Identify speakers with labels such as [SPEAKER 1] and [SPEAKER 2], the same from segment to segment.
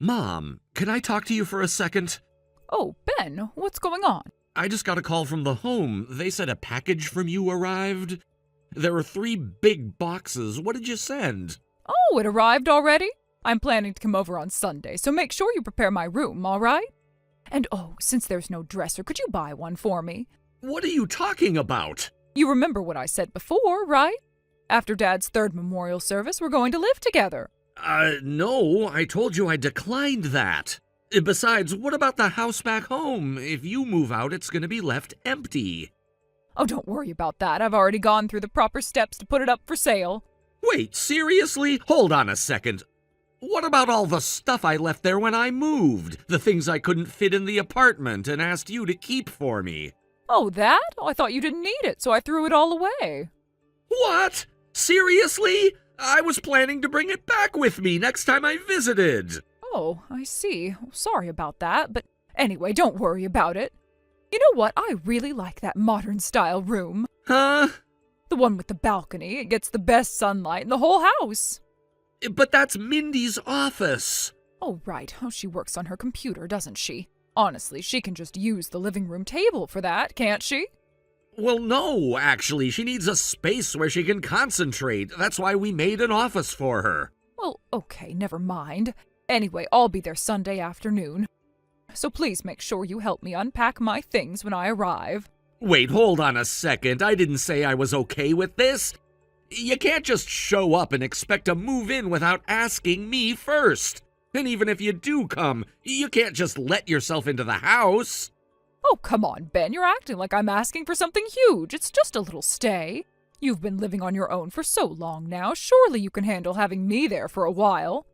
[SPEAKER 1] Mom, can I talk to you for a second?
[SPEAKER 2] Oh, Ben, what's going on?
[SPEAKER 1] I just got a call from the home. They said a package from you arrived. There are 3 big boxes. What did you send?
[SPEAKER 2] Oh, it arrived already? I'm planning to come over on Sunday, so make sure you prepare my room, all right? And oh, since there's no dresser, could you buy one for me?
[SPEAKER 1] What are you talking about?
[SPEAKER 2] You remember what I said before, right? After Dad's 3rd memorial service, we're going to live together.
[SPEAKER 1] No, I told you I declined that. Besides, what about the house back home? If you move out, it's going to be left empty.
[SPEAKER 2] Oh, don't worry about that. I've already gone through the proper steps to put it up for sale.
[SPEAKER 1] Wait, seriously? Hold on a second. What about all the stuff I left there when I moved? The things I couldn't fit in the apartment and asked you to keep for me.
[SPEAKER 2] Oh, that? Oh, I thought you didn't need it, so I threw it all away.
[SPEAKER 1] What? Seriously? I was planning to bring it back with me next time I visited.
[SPEAKER 2] Oh, I see. Sorry about that, but anyway, don't worry about it. You know what? I really like that modern-style room.
[SPEAKER 1] Huh?
[SPEAKER 2] The one with the balcony. It gets the best sunlight in the whole house.
[SPEAKER 1] But that's Mindy's office.
[SPEAKER 2] Oh, right. Oh, she works on her computer, doesn't she? Honestly, she can just use the living room table for that, can't she?
[SPEAKER 1] Well, no, actually. She needs a space where she can concentrate. That's why we made an office for her.
[SPEAKER 2] Well, okay, never mind. Anyway, I'll be there Sunday afternoon. So please make sure you help me unpack my things when I arrive.
[SPEAKER 1] Wait, hold on a second. I didn't say I was okay with this. You can't just show up and expect to move in without asking me first. And even if you do come, you can't just let yourself into the house.
[SPEAKER 2] Oh, come on, Ben. You're acting like I'm asking for something huge. It's just a little stay. You've been living on your own for so long now. Surely you can handle having me there for a while.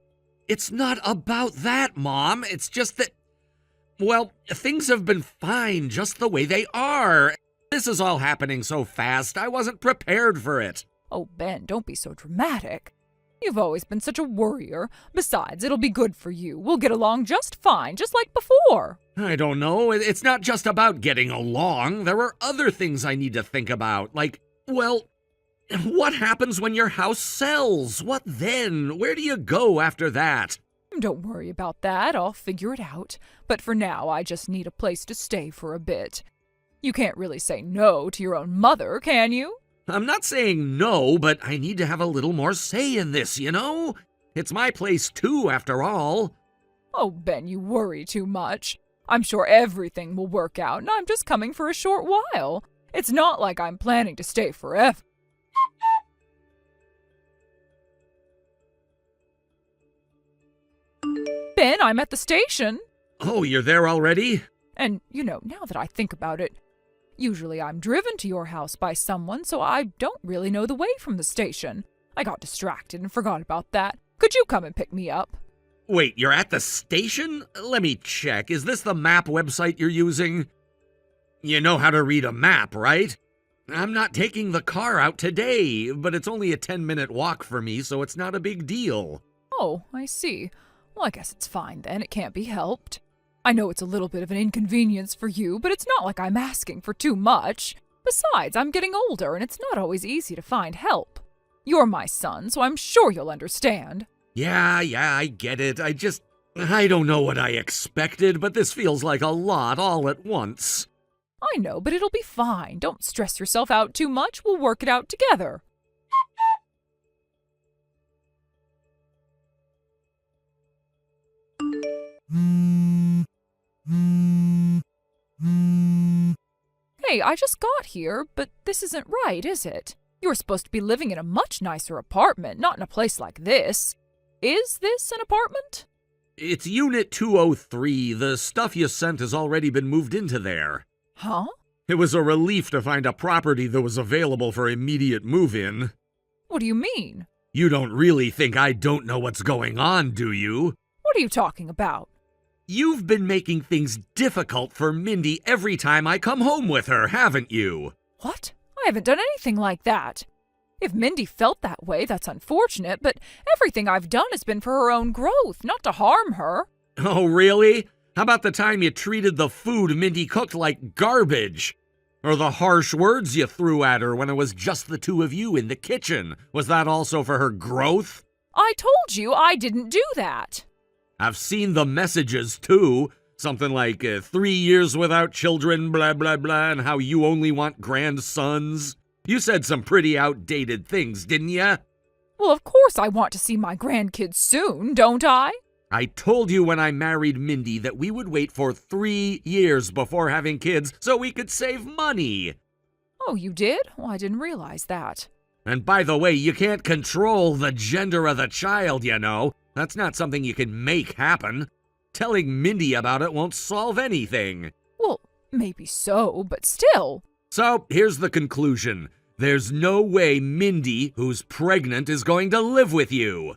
[SPEAKER 1] It's not about that, Mom. It's just that, well, things have been fine just the way they are. This is all happening so fast, I wasn't prepared for it.
[SPEAKER 2] Oh, Ben, don't be so dramatic. You've always been such a worrier. Besides, it'll be good for you. We'll get along just fine, just like before.
[SPEAKER 1] I don't know. It's not just about getting along. There are other things I need to think about. Like, well, what happens when your house sells? What then? Where do you go after that?
[SPEAKER 2] Don't worry about that. I'll figure it out. But for now, I just need a place to stay for a bit. You can't really say no to your own mother, can you?
[SPEAKER 1] I'm not saying no, but I need to have a little more say in this, you know? It's my place too, after all.
[SPEAKER 2] Oh, Ben, you worry too much. I'm sure everything will work out, and I'm just coming for a short while. It's not like I'm planning to stay forever. Ben, I'm at the station.
[SPEAKER 1] Oh, you're there already?
[SPEAKER 2] And, you know, now that I think about it, usually I'm driven to your house by someone, so I don't really know the way from the station. I got distracted and forgot about that. Could you come and pick me up?
[SPEAKER 1] Wait, you're at the station? Let me check. Is this the map website you're using? You know how to read a map, right? I'm not taking the car out today, but it's only a 10-minute walk for me, so it's not a big deal.
[SPEAKER 2] Oh, I see. Well, I guess it's fine then. It can't be helped. I know it's a little bit of an inconvenience for you, but it's not like I'm asking for too much. Besides, I'm getting older, and it's not always easy to find help. You're my son, so I'm sure you'll understand.
[SPEAKER 1] Yeah, I get it. I don't know what I expected, but this feels like a lot all at once.
[SPEAKER 2] I know, but it'll be fine. Don't stress yourself out too much. We'll work it out together. Hey, I just got here, but this isn't right, is it? You're supposed to be living in a much nicer apartment, not in a place like this. Is this an apartment?
[SPEAKER 1] It's Unit 203. The stuff you sent has already been moved into there.
[SPEAKER 2] Huh?
[SPEAKER 1] It was a relief to find a property that was available for immediate move-in.
[SPEAKER 2] What do you mean?
[SPEAKER 1] You don't really think I don't know what's going on, do you?
[SPEAKER 2] What are you talking about?
[SPEAKER 1] You've been making things difficult for Mindy every time I come home with her, haven't you?
[SPEAKER 2] What? I haven't done anything like that. If Mindy felt that way, that's unfortunate, but everything I've done has been for her own growth, not to harm her.
[SPEAKER 1] Oh, really? How about the time you treated the food Mindy cooked like garbage? Or the harsh words you threw at her when it was just the two of you in the kitchen? Was that also for her growth?
[SPEAKER 2] I told you I didn't do that.
[SPEAKER 1] I've seen the messages, too. Something like 3 years without children, blah, blah, blah, and how you only want grandsons. You said some pretty outdated things, didn't ya?
[SPEAKER 2] Well, of course I want to see my grandkids soon, don't I?
[SPEAKER 1] I told you when I married Mindy that we would wait for 3 years before having kids so we could save money.
[SPEAKER 2] Oh, you did? Well, I didn't realize that.
[SPEAKER 1] And by the way, you can't control the gender of the child, you know. That's not something you can make happen. Telling Mindy about it won't solve anything.
[SPEAKER 2] Well, maybe so, but still.
[SPEAKER 1] So, here's the conclusion. There's no way Mindy, who's pregnant, is going to live with you.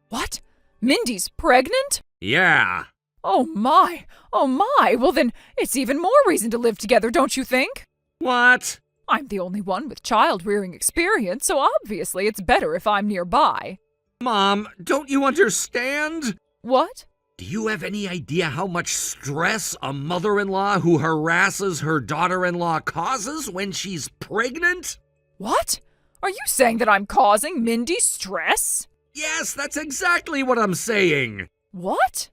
[SPEAKER 2] What? Mindy's pregnant?
[SPEAKER 1] Yeah.
[SPEAKER 2] Oh my! Well then, it's even more reason to live together, don't you think?
[SPEAKER 1] What?
[SPEAKER 2] I'm the only one with child-rearing experience, so obviously it's better if I'm nearby.
[SPEAKER 1] Mom, don't you understand?
[SPEAKER 2] What?
[SPEAKER 1] Do you have any idea how much stress a mother-in-law who harasses her daughter-in-law causes when she's pregnant?
[SPEAKER 2] What? Are you saying that I'm causing Mindy stress?
[SPEAKER 1] Yes, that's exactly what I'm saying.
[SPEAKER 2] What?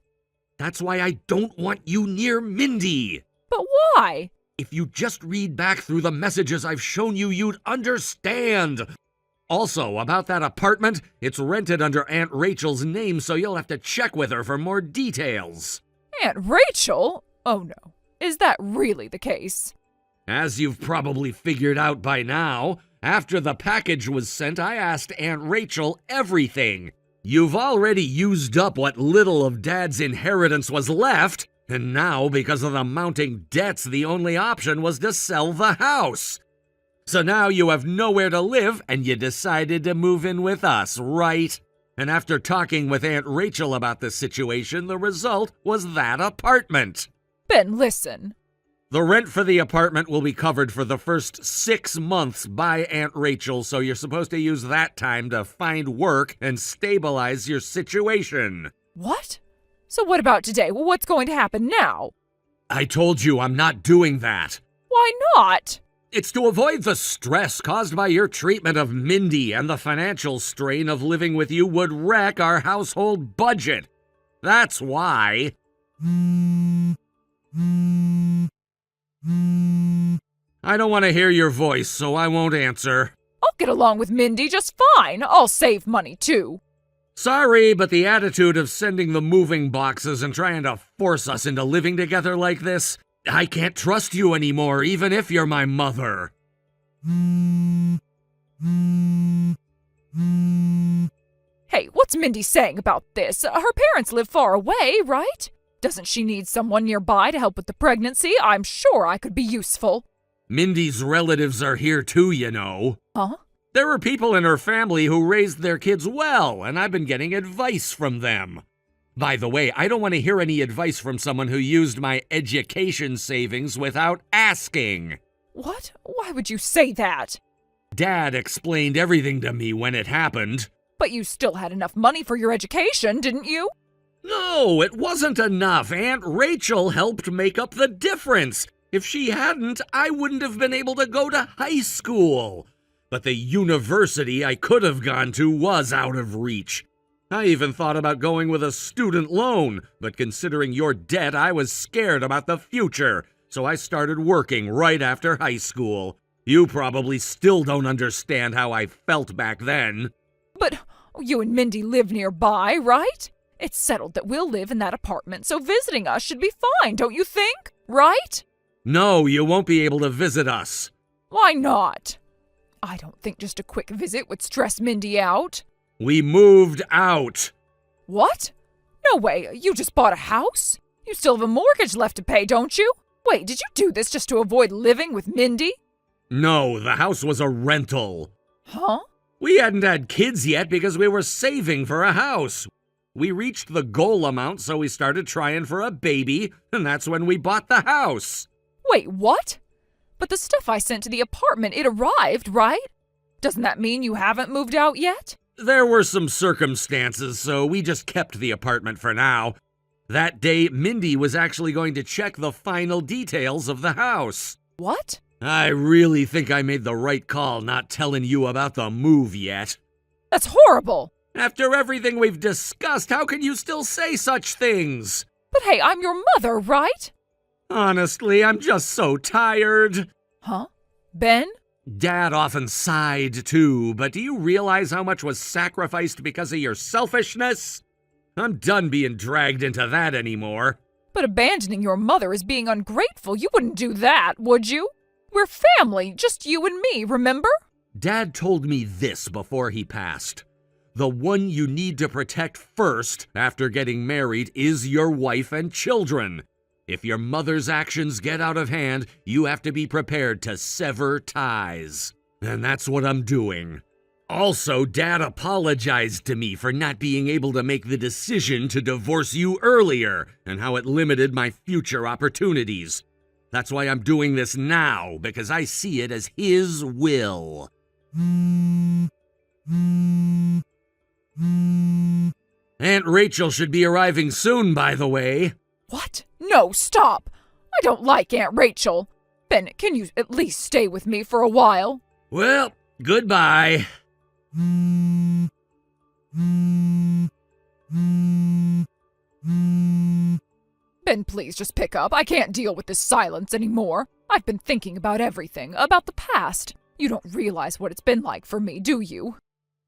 [SPEAKER 1] That's why I don't want you near Mindy.
[SPEAKER 2] But why?
[SPEAKER 1] If you just read back through the messages I've shown you, you'd understand. Also, about that apartment, it's rented under Aunt Rachel's name, so you'll have to check with her for more details.
[SPEAKER 2] Aunt Rachel? Oh no. Is that really the case?
[SPEAKER 1] As you've probably figured out by now, after the package was sent, I asked Aunt Rachel everything. You've already used up what little of Dad's inheritance was left, and now, because of the mounting debts, the only option was to sell the house. So now you have nowhere to live, and you decided to move in with us, right? And after talking with Aunt Rachel about the situation, the result was that apartment.
[SPEAKER 2] Ben, listen.
[SPEAKER 1] The rent for the apartment will be covered for the first 6 months by Aunt Rachel, so you're supposed to use that time to find work and stabilize your situation.
[SPEAKER 2] What? So what about today? Well, what's going to happen now?
[SPEAKER 1] I told you I'm not doing that.
[SPEAKER 2] Why not?
[SPEAKER 1] It's to avoid the stress caused by your treatment of Mindy, and the financial strain of living with you would wreck our household budget. That's why. I don't want to hear your voice, so I won't answer.
[SPEAKER 2] I'll get along with Mindy just fine. I'll save money too.
[SPEAKER 1] Sorry, but the attitude of sending the moving boxes and trying to force us into living together like this, I can't trust you anymore, even if you're my mother.
[SPEAKER 2] Hey, what's Mindy saying about this? Her parents live far away, right? Doesn't she need someone nearby to help with the pregnancy? I'm sure I could be useful.
[SPEAKER 1] Mindy's relatives are here too, you know.
[SPEAKER 2] Huh?
[SPEAKER 1] There are people in her family who raised their kids well, and I've been getting advice from them. By the way, I don't want to hear any advice from someone who used my education savings without asking.
[SPEAKER 2] What? Why would you say that?
[SPEAKER 1] Dad explained everything to me when it happened.
[SPEAKER 2] But you still had enough money for your education, didn't you?
[SPEAKER 1] No, it wasn't enough. Aunt Rachel helped make up the difference. If she hadn't, I wouldn't have been able to go to high school. But the university I could have gone to was out of reach. I even thought about going with a student loan, but considering your debt, I was scared about the future, so I started working right after high school. You probably still don't understand how I felt back then.
[SPEAKER 2] But you and Mindy live nearby, right? It's settled that we'll live in that apartment, so visiting us should be fine, don't you think? Right?
[SPEAKER 1] No, you won't be able to visit us.
[SPEAKER 2] Why not? I don't think just a quick visit would stress Mindy out.
[SPEAKER 1] We moved out.
[SPEAKER 2] What? No way, you just bought a house? You still have a mortgage left to pay, don't you? Wait, did you do this just to avoid living with Mindy?
[SPEAKER 1] No, the house was a rental.
[SPEAKER 2] Huh?
[SPEAKER 1] We hadn't had kids yet because we were saving for a house. We reached the goal amount, so we started trying for a baby, and that's when we bought the house.
[SPEAKER 2] Wait, what? But the stuff I sent to the apartment, it arrived, right? Doesn't that mean you haven't moved out yet?
[SPEAKER 1] There were some circumstances, so we just kept the apartment for now. That day, Mindy was actually going to check the final details of the house.
[SPEAKER 2] What?
[SPEAKER 1] I really think I made the right call not telling you about the move yet.
[SPEAKER 2] That's horrible!
[SPEAKER 1] After everything we've discussed, how can you still say such things?
[SPEAKER 2] But hey, I'm your mother, right?
[SPEAKER 1] Honestly, I'm just so tired.
[SPEAKER 2] Huh? Ben?
[SPEAKER 1] Dad often sighed too, but do you realize how much was sacrificed because of your selfishness? I'm done being dragged into that anymore.
[SPEAKER 2] But abandoning your mother is being ungrateful. You wouldn't do that, would you? We're family, just you and me, remember?
[SPEAKER 1] Dad told me this before he passed. The one you need to protect first after getting married is your wife and children. If your mother's actions get out of hand, you have to be prepared to sever ties. And that's what I'm doing. Also, Dad apologized to me for not being able to make the decision to divorce you earlier and how it limited my future opportunities. That's why I'm doing this now, because I see it as his will. Aunt Rachel should be arriving soon, by the way.
[SPEAKER 2] What? No, stop! I don't like Aunt Rachel. Ben, can you at least stay with me for a while?
[SPEAKER 1] Well, goodbye.
[SPEAKER 2] Ben, please just pick up. I can't deal with this silence anymore. I've been thinking about everything, about the past. You don't realize what it's been like for me, do you?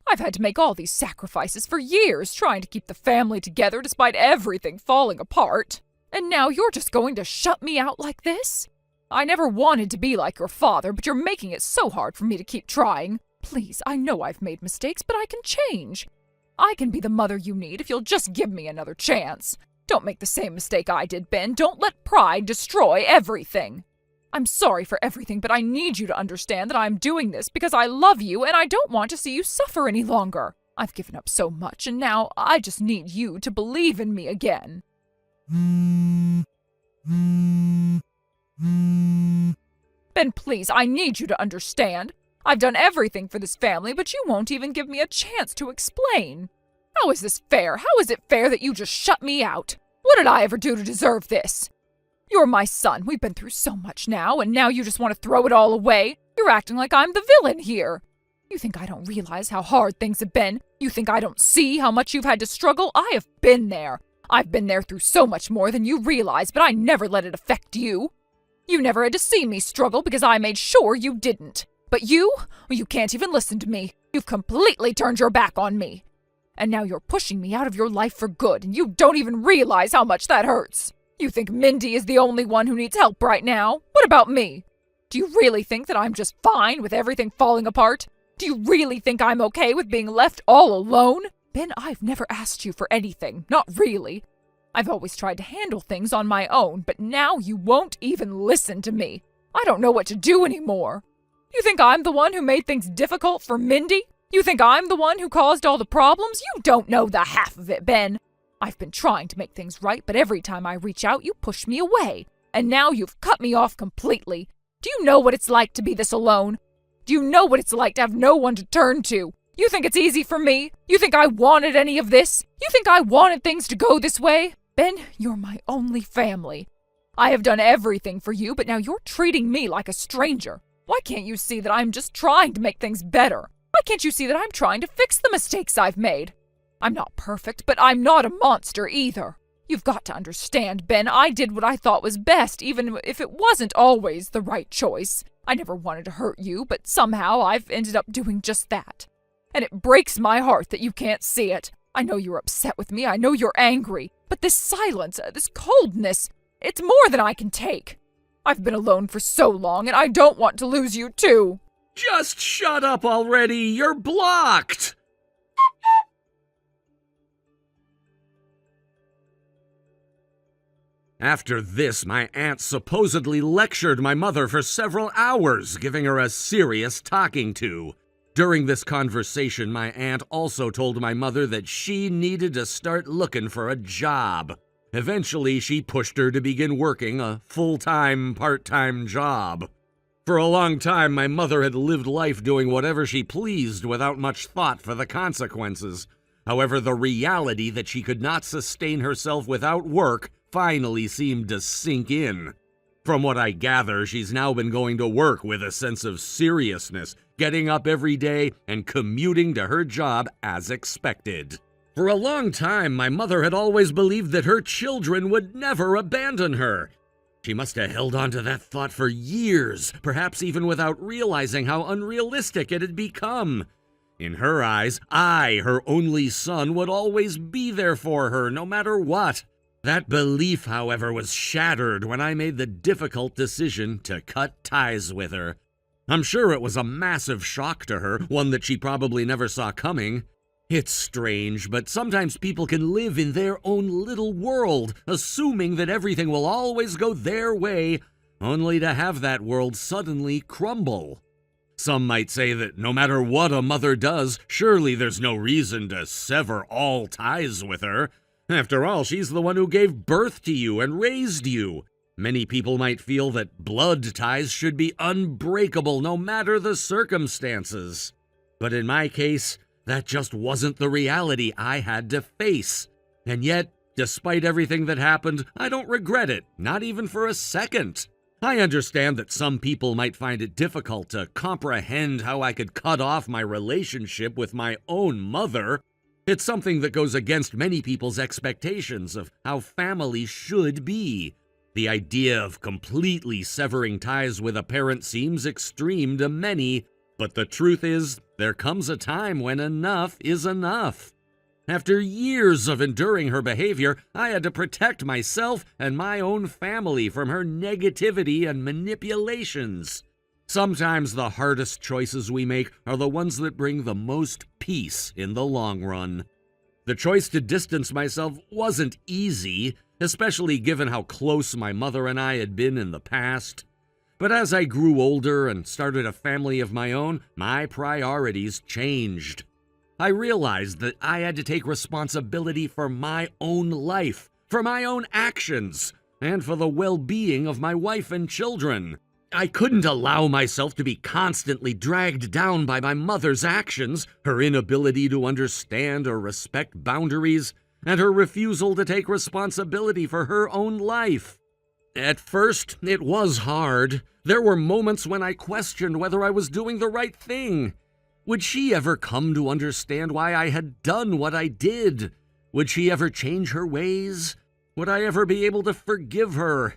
[SPEAKER 2] I've had to make all these sacrifices for years, trying to keep the family together despite everything falling apart. And now you're just going to shut me out like this? I never wanted to be like your father, but you're making it so hard for me to keep trying. Please, I know I've made mistakes, but I can change. I can be the mother you need if you'll just give me another chance. Don't make the same mistake I did, Ben. Don't let pride destroy everything. I'm sorry for everything, but I need you to understand that I'm doing this because I love you and I don't want to see you suffer any longer. I've given up so much, and now I just need you to believe in me again. Ben, please, I need you to understand. I've done everything for this family, but you won't even give me a chance to explain. How is this fair? How is it fair that you just shut me out? What did I ever do to deserve this? You're my son. We've been through so much now, and now you just want to throw it all away? You're acting like I'm the villain here. You think I don't realize how hard things have been? You think I don't see how much you've had to struggle? I have been there. I've been there through so much more than you realize, but I never let it affect you. You never had to see me struggle because I made sure you didn't. But you can't even listen to me. You've completely turned your back on me. And now you're pushing me out of your life for good, and you don't even realize how much that hurts. You think Mindy is the only one who needs help right now? What about me? Do you really think that I'm just fine with everything falling apart? Do you really think I'm okay with being left all alone? Ben, I've never asked you for anything. Not really. I've always tried to handle things on my own, but now you won't even listen to me. I don't know what to do anymore. You think I'm the one who made things difficult for Mindy? You think I'm the one who caused all the problems? You don't know the half of it, Ben. I've been trying to make things right, but every time I reach out, you push me away. And now you've cut me off completely. Do you know what it's like to be this alone? Do you know what it's like to have no one to turn to? You think it's easy for me? You think I wanted any of this? You think I wanted things to go this way? Ben, you're my only family. I have done everything for you, but now you're treating me like a stranger. Why can't you see that I'm just trying to make things better? Why can't you see that I'm trying to fix the mistakes I've made? I'm not perfect, but I'm not a monster either. You've got to understand, Ben, I did what I thought was best, even if it wasn't always the right choice. I never wanted to hurt you, but somehow I've ended up doing just that. And it breaks my heart that you can't see it. I know you're upset with me, I know you're angry, but this silence, this coldness, it's more than I can take. I've been alone for so long, and I don't want to lose you too.
[SPEAKER 1] Just shut up already, you're blocked! After this, my aunt supposedly lectured my mother for several hours, giving her a serious talking to. During this conversation, my aunt also told my mother that she needed to start looking for a job. Eventually, she pushed her to begin working a full-time, part-time job. For a long time, my mother had lived life doing whatever she pleased without much thought for the consequences. However, the reality that she could not sustain herself without work finally seemed to sink in. From what I gather, she's now been going to work with a sense of seriousness, getting up every day and commuting to her job as expected. For a long time, my mother had always believed that her children would never abandon her. She must have held on to that thought for years, perhaps even without realizing how unrealistic it had become. In her eyes, I, her only son, would always be there for her, no matter what. That belief, however, was shattered when I made the difficult decision to cut ties with her. I'm sure it was a massive shock to her, one that she probably never saw coming. It's strange, but sometimes people can live in their own little world, assuming that everything will always go their way, only to have that world suddenly crumble. Some might say that no matter what a mother does, surely there's no reason to sever all ties with her. After all, she's the one who gave birth to you and raised you. Many people might feel that blood ties should be unbreakable no matter the circumstances. But in my case, that just wasn't the reality I had to face. And yet, despite everything that happened, I don't regret it, not even for a second. I understand that some people might find it difficult to comprehend how I could cut off my relationship with my own mother. It's something that goes against many people's expectations of how family should be. The idea of completely severing ties with a parent seems extreme to many, but the truth is, there comes a time when enough is enough. After years of enduring her behavior, I had to protect myself and my own family from her negativity and manipulations. Sometimes the hardest choices we make are the ones that bring the most peace in the long run. The choice to distance myself wasn't easy, especially given how close my mother and I had been in the past. But as I grew older and started a family of my own, my priorities changed. I realized that I had to take responsibility for my own life, for my own actions, and for the well-being of my wife and children. I couldn't allow myself to be constantly dragged down by my mother's actions, her inability to understand or respect boundaries, and her refusal to take responsibility for her own life. At first, it was hard. There were moments when I questioned whether I was doing the right thing. Would she ever come to understand why I had done what I did? Would she ever change her ways? Would I ever be able to forgive her?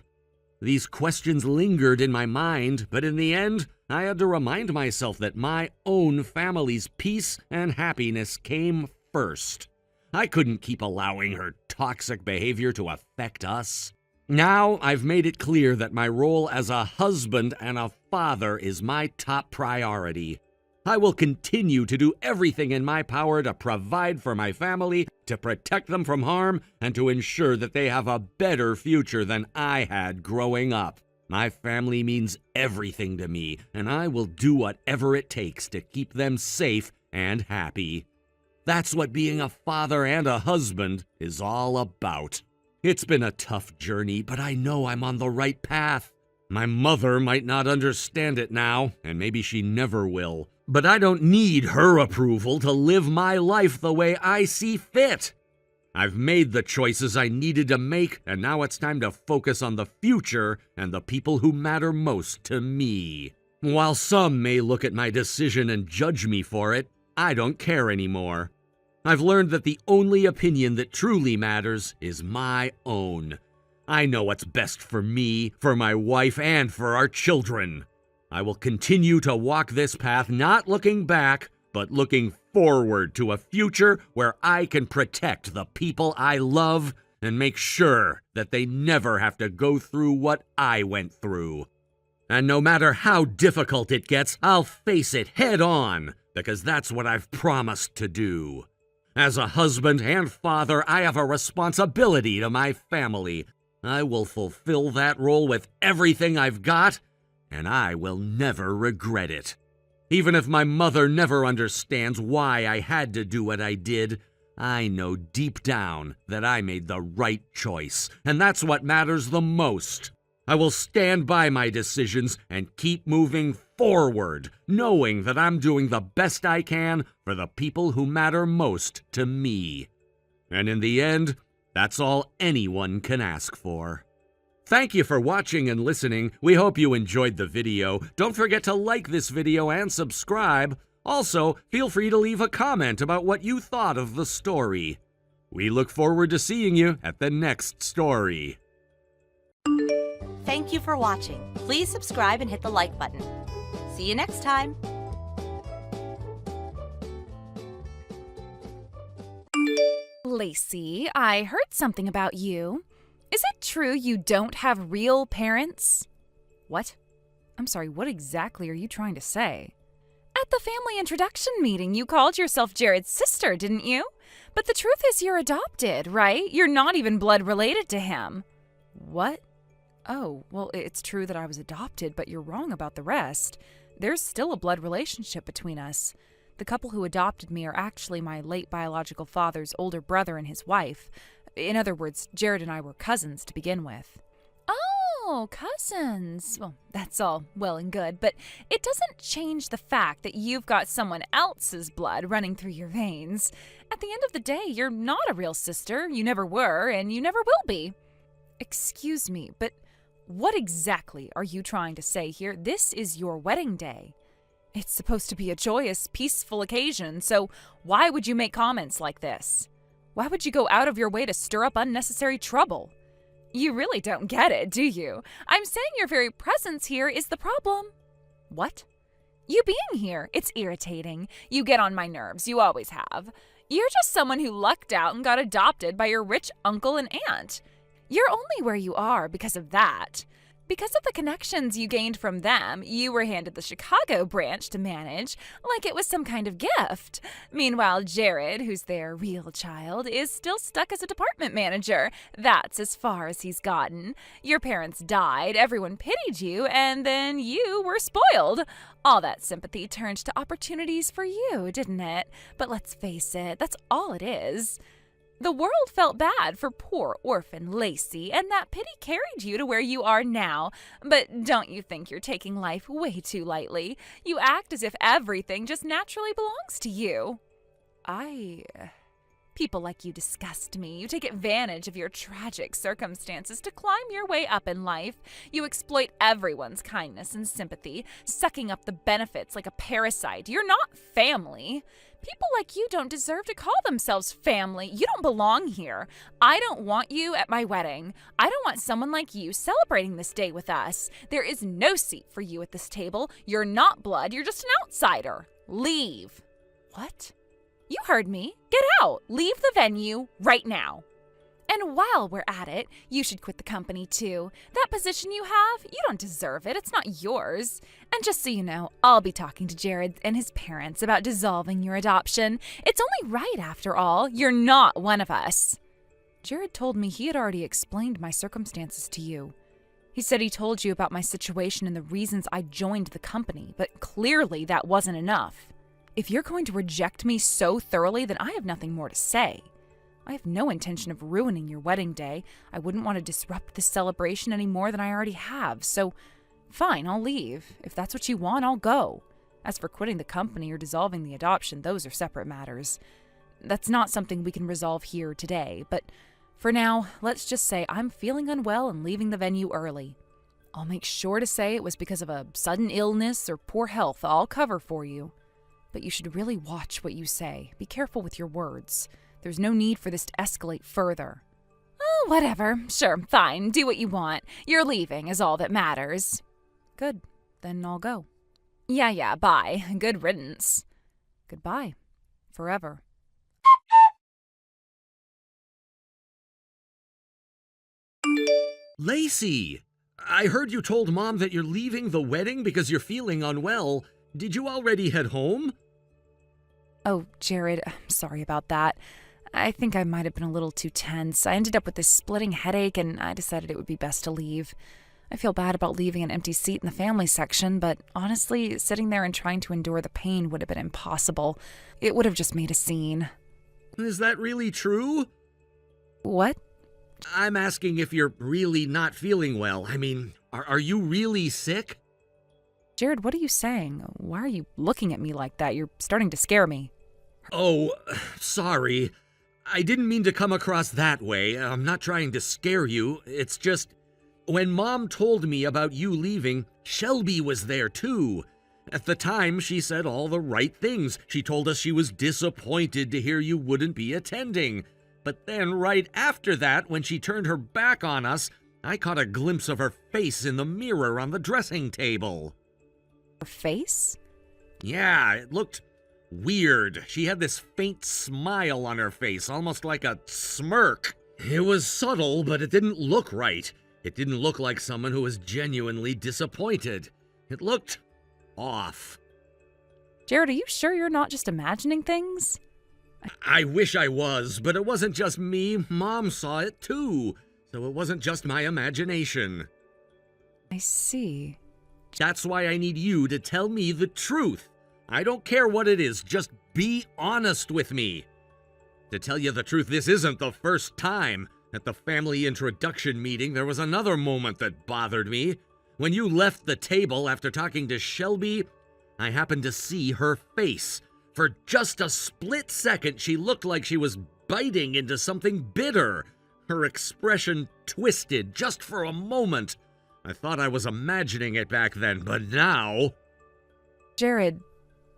[SPEAKER 1] These questions lingered in my mind, but in the end, I had to remind myself that my own family's peace and happiness came first. I couldn't keep allowing her toxic behavior to affect us. Now, I've made it clear that my role as a husband and a father is my top priority. I will continue to do everything in my power to provide for my family, to protect them from harm, and to ensure that they have a better future than I had growing up. My family means everything to me, and I will do whatever it takes to keep them safe and happy. That's what being a father and a husband is all about. It's been a tough journey, but I know I'm on the right path. My mother might not understand it now, and maybe she never will. But I don't need her approval to live my life the way I see fit. I've made the choices I needed to make, and now it's time to focus on the future and the people who matter most to me. While some may look at my decision and judge me for it, I don't care anymore. I've learned that the only opinion that truly matters is my own. I know what's best for me, for my wife, and for our children. I will continue to walk this path not looking back, but looking forward to a future where I can protect the people I love and make sure that they never have to go through what I went through. And no matter how difficult it gets, I'll face it head on, because that's what I've promised to do. As a husband and father, I have a responsibility to my family. I will fulfill that role with everything I've got, and I will never regret it. Even if my mother never understands why I had to do what I did, I know deep down that I made the right choice, and that's what matters the most. I will stand by my decisions and keep moving forward, knowing that I'm doing the best I can for the people who matter most to me. And in the end, that's all anyone can ask for. Thank you for watching and listening. We hope you enjoyed the video. Don't forget to like this video and subscribe. Also, feel free to leave a comment about what you thought of the story. We look forward to seeing you at the next story.
[SPEAKER 3] Thank you for watching. Please subscribe and hit the like button. See you next time.
[SPEAKER 4] Lacey, I heard something about you. Is it true you don't have real parents?
[SPEAKER 2] What? I'm sorry, what exactly are you trying to say?
[SPEAKER 4] At the family introduction meeting, you called yourself Jared's sister, didn't you? But the truth is you're adopted, right? You're not even blood related to him.
[SPEAKER 2] What? Oh, well, it's true that I was adopted, but you're wrong about the rest. There's still a blood relationship between us. The couple who adopted me are actually my late biological father's older brother and his wife. In other words, Jared and I were cousins to begin with.
[SPEAKER 4] Oh, cousins. Well, that's all well and good, but it doesn't change the fact that you've got someone else's blood running through your veins. At the end of the day, you're not a real sister. You never were, and you never will be.
[SPEAKER 2] Excuse me, but what exactly are you trying to say here? This is your wedding day. It's supposed to be a joyous, peaceful occasion, so why would you make comments like this? Why would you go out of your way to stir up unnecessary trouble?
[SPEAKER 4] You really don't get it, do you? I'm saying your very presence here is the problem.
[SPEAKER 2] What?
[SPEAKER 4] You being here, it's irritating. You get on my nerves, you always have. You're just someone who lucked out and got adopted by your rich uncle and aunt. You're only where you are because of that. Because of the connections you gained from them, you were handed the Chicago branch to manage, like it was some kind of gift. Meanwhile, Jared, who's their real child, is still stuck as a department manager. That's as far as he's gotten. Your parents died, everyone pitied you, and then you were spoiled. All that sympathy turned to opportunities for you, didn't it? But let's face it, that's all it is. The world felt bad for poor orphan Lacey, and that pity carried you to where you are now. But don't you think you're taking life way too lightly? You act as if everything just naturally belongs to you. People like you disgust me. You take advantage of your tragic circumstances to climb your way up in life. You exploit everyone's kindness and sympathy, sucking up the benefits like a parasite. You're not family. People like you don't deserve to call themselves family. You don't belong here. I don't want you at my wedding. I don't want someone like you celebrating this day with us. There is no seat for you at this table. You're not blood. You're just an outsider. Leave.
[SPEAKER 2] What?
[SPEAKER 4] You heard me. Get out. Leave the venue right now. And while we're at it, you should quit the company too. That position you have, you don't deserve it. It's not yours. And just so you know, I'll be talking to Jared and his parents about dissolving your adoption. It's only right after all. You're not one of us.
[SPEAKER 2] Jared told me he had already explained my circumstances to you. He said he told you about my situation and the reasons I joined the company, but clearly that wasn't enough. If you're going to reject me so thoroughly, then I have nothing more to say. I have no intention of ruining your wedding day. I wouldn't want to disrupt this celebration any more than I already have, so fine, I'll leave. If that's what you want, I'll go. As for quitting the company or dissolving the adoption, those are separate matters. That's not something we can resolve here today, but for now, let's just say I'm feeling unwell and leaving the venue early. I'll make sure to say it was because of a sudden illness or poor health. I'll cover for you. But you should really watch what you say. Be careful with your words. There's no need for this to escalate further.
[SPEAKER 4] Oh, whatever. Sure, fine. Do what you want. You're leaving is all that matters.
[SPEAKER 2] Good. Then I'll go.
[SPEAKER 4] Yeah, bye. Good riddance.
[SPEAKER 2] Goodbye. Forever.
[SPEAKER 1] Lacey, I heard you told Mom that you're leaving the wedding because you're feeling unwell. Did you already head home?
[SPEAKER 2] Oh, Jared, I'm sorry about that. I think I might have been a little too tense. I ended up with this splitting headache, and I decided it would be best to leave. I feel bad about leaving an empty seat in the family section, but honestly, sitting there and trying to endure the pain would have been impossible. It would have just made a scene.
[SPEAKER 1] Is that really true?
[SPEAKER 2] What?
[SPEAKER 1] I'm asking if you're really not feeling well. I mean, are you really sick?
[SPEAKER 2] Jared, what are you saying? Why are you looking at me like that? You're starting to scare me.
[SPEAKER 1] Oh, sorry. I didn't mean to come across that way. I'm not trying to scare you. It's just, When Mom told me about you leaving, Shelby was there too. At the time, she said all the right things. She told us she was disappointed to hear you wouldn't be attending. But then right after that, when she turned her back on us, I caught a glimpse of her face in the mirror on the dressing table.
[SPEAKER 4] Her face?
[SPEAKER 1] Yeah, it looked weird. She had this faint smile on her face, almost like a smirk. It was subtle, but it didn't look right. It didn't look like someone who was genuinely disappointed. It looked off.
[SPEAKER 4] Jared, are you sure you're not just imagining things?
[SPEAKER 1] I wish I was, but it wasn't just me. Mom saw it too. So it wasn't just my imagination.
[SPEAKER 4] I see.
[SPEAKER 1] That's why I need you to tell me the truth. I don't care what it is, just be honest with me. To tell you the truth, this isn't the first time. At the family introduction meeting, there was another moment that bothered me. When you left the table after talking to Shelby, I happened to see her face. For just a split second, she looked like she was biting into something bitter. Her expression twisted just for a moment. I thought I was imagining it back then, but now...
[SPEAKER 4] Jared.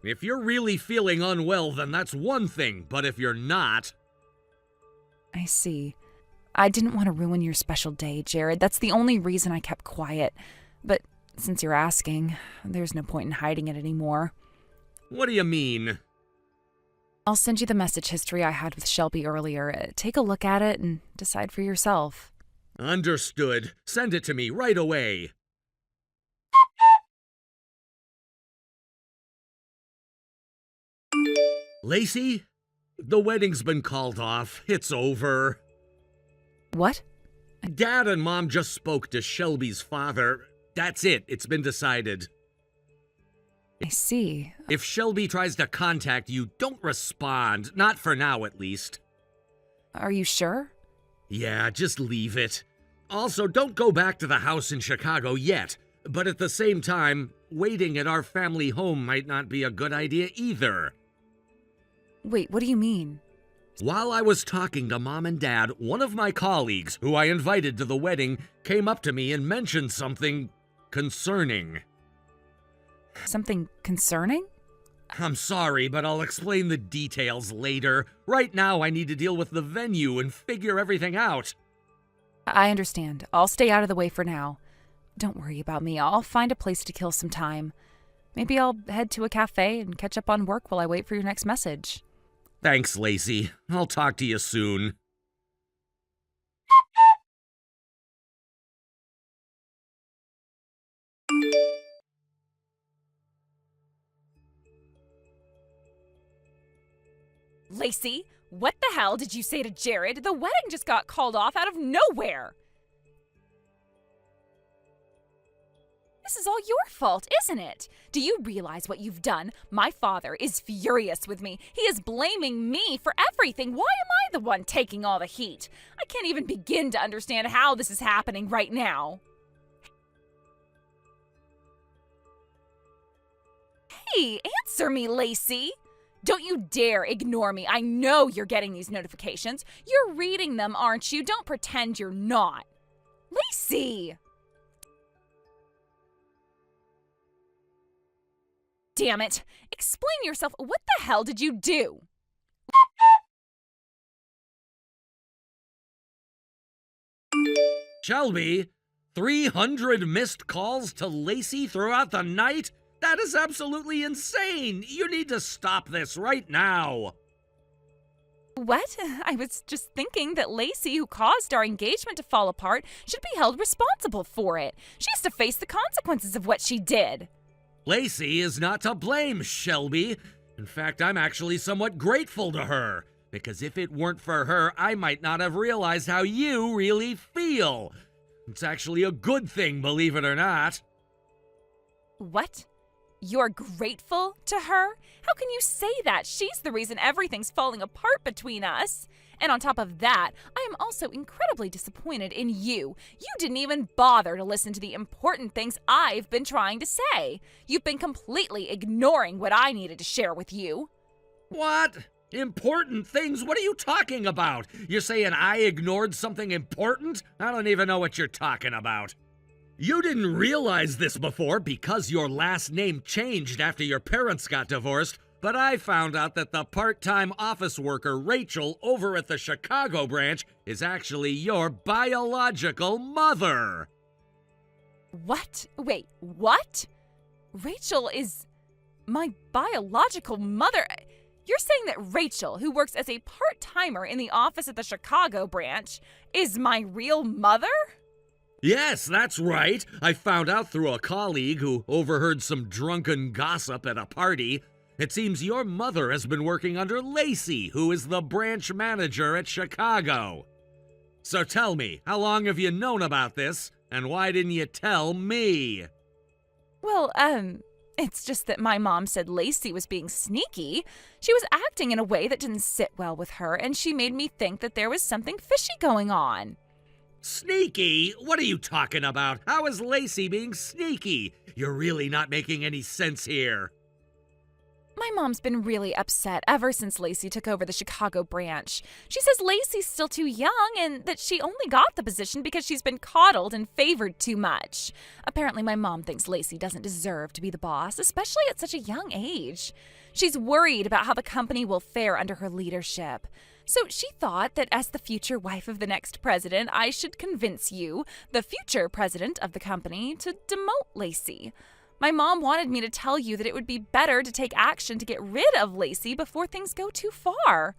[SPEAKER 1] If you're really feeling unwell, then that's one thing, but if you're not...
[SPEAKER 4] I see. I didn't want to ruin your special day, Jared. That's the only reason I kept quiet. But since you're asking, there's no point in hiding it anymore.
[SPEAKER 1] What do you mean?
[SPEAKER 4] I'll send you the message history I had with Shelby earlier. Take a look at it and decide for yourself.
[SPEAKER 1] Understood. Send it to me right away. Lacey? The wedding's been called off. It's over.
[SPEAKER 4] What?
[SPEAKER 1] Dad and Mom just spoke to Shelby's father. That's it. It's been decided.
[SPEAKER 4] I see.
[SPEAKER 1] If Shelby tries to contact you, don't respond. Not for now, at least.
[SPEAKER 4] Are you sure?
[SPEAKER 1] Yeah, just leave it. Also, don't go back to the house in Chicago yet. But at the same time, waiting at our family home might not be a good idea either.
[SPEAKER 4] Wait, what do you mean?
[SPEAKER 1] While I was talking to Mom and Dad, one of my colleagues, who I invited to the wedding, came up to me and mentioned something concerning.
[SPEAKER 4] Something concerning?
[SPEAKER 1] I'm sorry, but I'll explain the details later. Right now, I need to deal with the venue and figure everything out.
[SPEAKER 4] I understand. I'll stay out of the way for now. Don't worry about me. I'll find a place to kill some time. Maybe I'll head to a cafe and catch up on work while I wait for your next message.
[SPEAKER 1] Thanks, Lacey. I'll talk to you soon.
[SPEAKER 4] Lacey, what the hell did you say to Jared? The wedding just got called off out of nowhere. This is all your fault, isn't it? Do you realize what you've done? My father is furious with me. He is blaming me for everything. Why am I the one taking all the heat? I can't even begin to understand how this is happening right now. Hey, answer me, Lacey. Don't you dare ignore me. I know you're getting these notifications. You're reading them, aren't you? Don't pretend you're not. Lacey! Damn it. Explain yourself. What the hell did you do?
[SPEAKER 1] Shelby, 300 missed calls to Lacey throughout the night? That is absolutely insane! You need to stop this right now!
[SPEAKER 4] What? I was just thinking that Lacey, who caused our engagement to fall apart, should be held responsible for it. She has to face the consequences of what she did.
[SPEAKER 1] Lacey is not to blame, Shelby. In fact, I'm actually somewhat grateful to her, because if it weren't for her, I might not have realized how you really feel. It's actually a good thing, believe it or not.
[SPEAKER 4] What? You're grateful to her? How can you say that? She's the reason everything's falling apart between us. And on top of that, I am also incredibly disappointed in you. You didn't even bother to listen to the important things I've been trying to say. You've been completely ignoring what I needed to share with you.
[SPEAKER 1] What? Important things? What are you talking about? You're saying I ignored something important? I don't even know what you're talking about. You didn't realize this before because your last name changed after your parents got divorced, but I found out that the part-time office worker Rachel over at the Chicago branch is actually your biological mother.
[SPEAKER 4] What? Wait, what? Rachel is my biological mother? You're saying that Rachel, who works as a part-timer in the office at the Chicago branch, is my real mother?
[SPEAKER 1] Yes, that's right. I found out through a colleague who overheard some drunken gossip at a party. It seems your mother has been working under Lacey, who is the branch manager at Chicago. So tell me, how long have you known about this, and why didn't you tell me?
[SPEAKER 4] Well, it's just that my mom said Lacey was being sneaky. She was acting in a way that didn't sit well with her, and she made me think that there was something fishy going on.
[SPEAKER 1] Sneaky? What are you talking about? How is Lacey being sneaky? You're really not making any sense here.
[SPEAKER 4] My mom's been really upset ever since Lacey took over the Chicago branch. She says Lacey's still too young and that she only got the position because she's been coddled and favored too much. Apparently, my mom thinks Lacey doesn't deserve to be the boss, especially at such a young age. She's worried about how the company will fare under her leadership. So she thought that as the future wife of the next president, I should convince you, the future president of the company, to demote Lacey. My mom wanted me to tell you that it would be better to take action to get rid of Lacey before things go too far.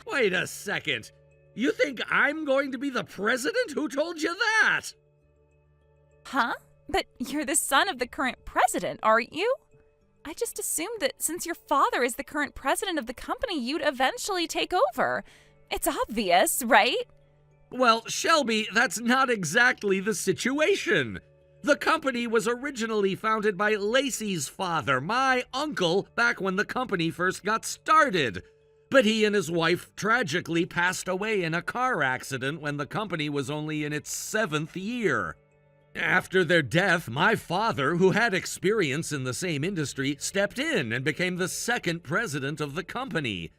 [SPEAKER 1] Wait a second. You think I'm going to be the president? Who told you that?
[SPEAKER 4] Huh? But you're the son of the current president, aren't you? I just assumed that since your father is the current president of the company, you'd eventually take over. It's obvious, right?
[SPEAKER 1] Well, Shelby, that's not exactly the situation. The company was originally founded by Lacey's father, my uncle, back when the company first got started. But he and his wife tragically passed away in a car accident when the company was only in its 7th year. After their death, my father, who had experience in the same industry, stepped in and became the second president of the company.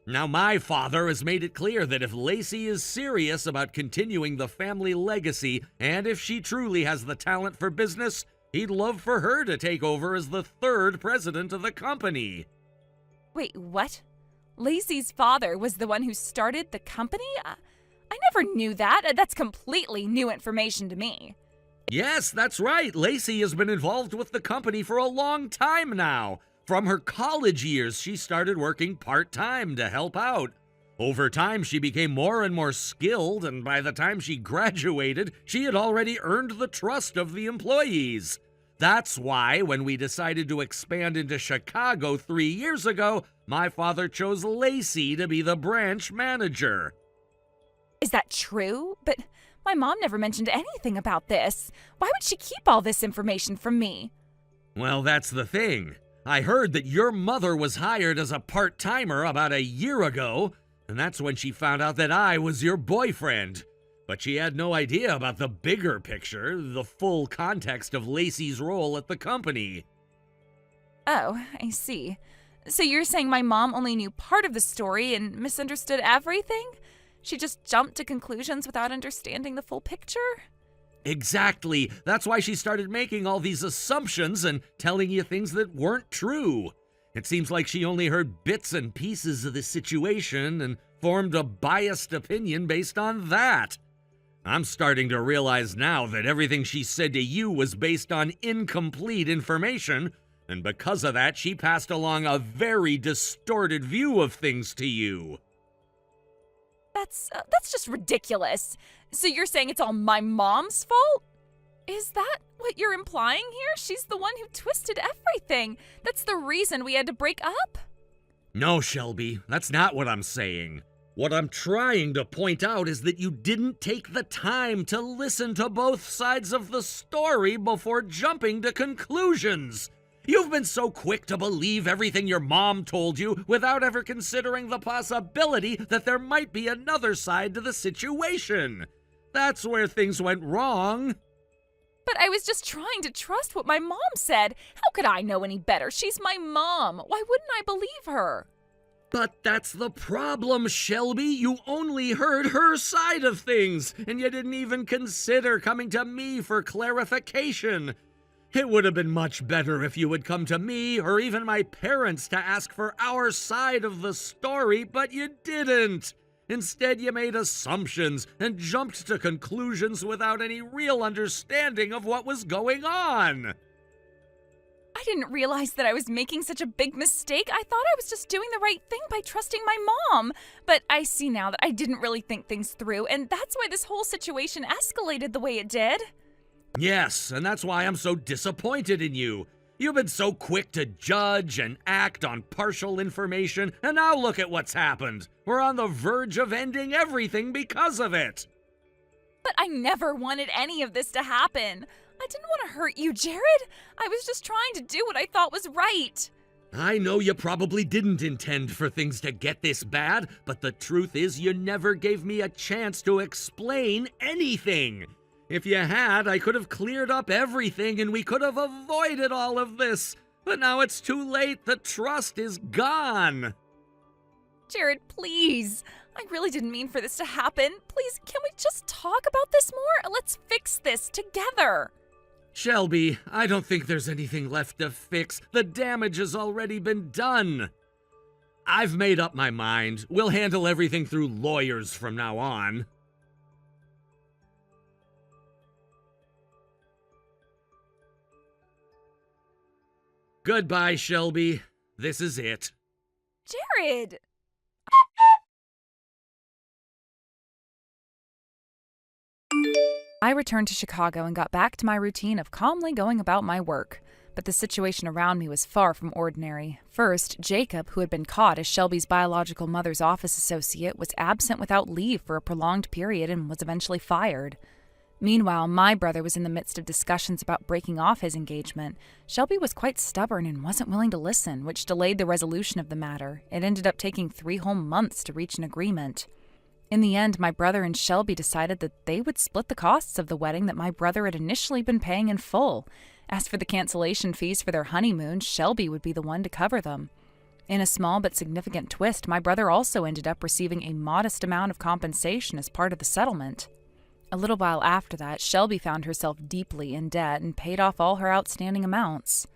[SPEAKER 1] Now, my father has made it clear that if Lacey is serious about continuing the family legacy, and if she truly has the talent for business, he'd love for her to take over as the 3rd president of the company.
[SPEAKER 4] Wait, what? Lacey's father was the one who started the company? I never knew that. That's completely new information to me.
[SPEAKER 1] Yes, that's right. Lacey has been involved with the company for a long time now. From her college years, she started working part-time to help out. Over time, she became more and more skilled, and by the time she graduated, she had already earned the trust of the employees. That's why, when we decided to expand into Chicago 3 years ago, my father chose Lacey to be the branch manager.
[SPEAKER 4] Is that true? But my mom never mentioned anything about this. Why would she keep all this information from me?
[SPEAKER 1] Well, that's the thing. I heard that your mother was hired as a part-timer about a year ago, and that's when she found out that I was your boyfriend. But she had no idea about the bigger picture, the full context of Lacey's role at the company.
[SPEAKER 4] Oh, I see. So you're saying my mom only knew part of the story and misunderstood everything? She just jumped to conclusions without understanding the full picture?
[SPEAKER 1] Exactly. That's why she started making all these assumptions and telling you things that weren't true. It seems like she only heard bits and pieces of the situation and formed a biased opinion based on that. I'm starting to realize now that everything she said to you was based on incomplete information, and because of that, she passed along a very distorted view of things to you.
[SPEAKER 4] That's just ridiculous. So you're saying it's all my mom's fault? Is that what you're implying here? She's the one who twisted everything. That's the reason we had to break up?
[SPEAKER 1] No, Shelby, that's not what I'm saying. What I'm trying to point out is that you didn't take the time to listen to both sides of the story before jumping to conclusions. You've been so quick to believe everything your mom told you without ever considering the possibility that there might be another side to the situation. That's where things went wrong.
[SPEAKER 4] But I was just trying to trust what my mom said. How could I know any better? She's my mom. Why wouldn't I believe her?
[SPEAKER 1] But that's the problem, Shelby. You only heard her side of things, and you didn't even consider coming to me for clarification. It would have been much better if you would come to me or even my parents to ask for our side of the story, but you didn't. Instead, you made assumptions and jumped to conclusions without any real understanding of what was going on.
[SPEAKER 4] I didn't realize that I was making such a big mistake. I thought I was just doing the right thing by trusting my mom. But I see now that I didn't really think things through, and that's why this whole situation escalated the way it did.
[SPEAKER 1] Yes, and that's why I'm so disappointed in you. You've been so quick to judge and act on partial information, and now look at what's happened. We're on the verge of ending everything because of it.
[SPEAKER 4] But I never wanted any of this to happen. I didn't want to hurt you, Jared. I was just trying to do what I thought was right.
[SPEAKER 1] I know you probably didn't intend for things to get this bad, but the truth is you never gave me a chance to explain anything. If you had, I could have cleared up everything and we could have avoided all of this. But now it's too late. The trust is gone.
[SPEAKER 4] Jared, please. I really didn't mean for this to happen. Please, can we just talk about this more? Let's fix this together.
[SPEAKER 1] Shelby, I don't think there's anything left to fix. The damage has already been done. I've made up my mind. We'll handle everything through lawyers from now on. Goodbye, Shelby. This is it.
[SPEAKER 4] Jared! I returned to Chicago and got back to my routine of calmly going about my work. But the situation around me was far from ordinary. First, Jacob, who had been caught as Shelby's biological mother's office associate, was absent without leave for a prolonged period and was eventually fired. Meanwhile, my brother was in the midst of discussions about breaking off his engagement. Shelby was quite stubborn and wasn't willing to listen, which delayed the resolution of the matter. It ended up taking 3 whole months to reach an agreement. In the end, my brother and Shelby decided that they would split the costs of the wedding that my brother had initially been paying in full. As for the cancellation fees for their honeymoon, Shelby would be the one to cover them. In a small but significant twist, my brother also ended up receiving a modest amount of compensation as part of the settlement. A little while after that, Shelby found herself deeply in debt and paid off all her outstanding amounts.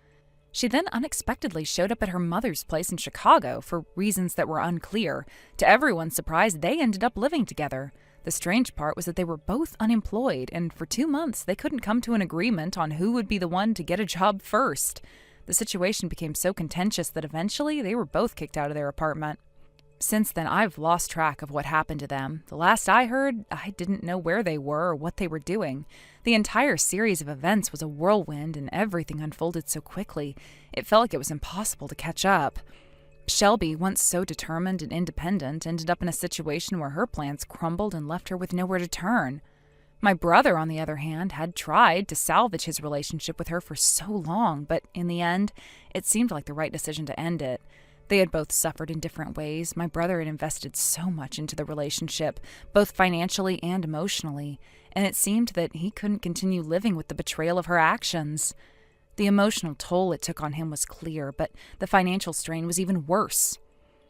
[SPEAKER 4] She then unexpectedly showed up at her mother's place in Chicago for reasons that were unclear. To everyone's surprise, they ended up living together. The strange part was that they were both unemployed, and for 2 months they couldn't come to an agreement on who would be the one to get a job first. The situation became so contentious that eventually they were both kicked out of their apartment. Since then, I've lost track of what happened to them. The last I heard, I didn't know where they were or what they were doing. The entire series of events was a whirlwind, and everything unfolded so quickly. It felt like it was impossible to catch up. Shelby, once so determined and independent, ended up in a situation where her plans crumbled and left her with nowhere to turn. My brother, on the other hand, had tried to salvage his relationship with her for so long, but in the end, it seemed like the right decision to end it. They had both suffered in different ways. My brother had invested so much into the relationship, both financially and emotionally, and it seemed that he couldn't continue living with the betrayal of her actions. The emotional toll it took on him was clear, but the financial strain was even worse.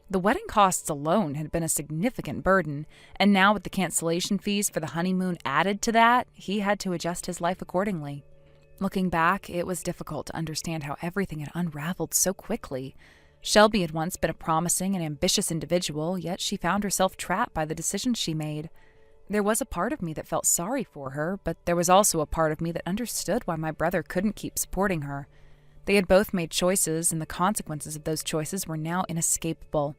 [SPEAKER 4] The wedding costs alone had been a significant burden, and now with the cancellation fees for the honeymoon added to that, he had to adjust his life accordingly. Looking back, it was difficult to understand how everything had unraveled so quickly. Shelby had once been a promising and ambitious individual, yet she found herself trapped by the decisions she made. There was a part of me that felt sorry for her, but there was also a part of me that understood why my brother couldn't keep supporting her. They had both made choices, and the consequences of those choices were now inescapable.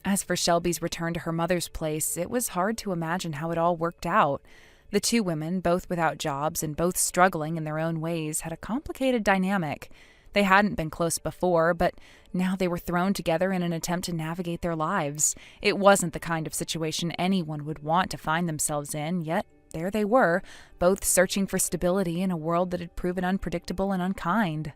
[SPEAKER 4] As for Shelby's return to her mother's place, it was hard to imagine how it all worked out. The two women, both without jobs and both struggling in their own ways, had a complicated dynamic. They hadn't been close before, but now they were thrown together in an attempt to navigate their lives. It wasn't the kind of situation anyone would want to find themselves in, yet there they were, both searching for stability in a world that had proven unpredictable and unkind.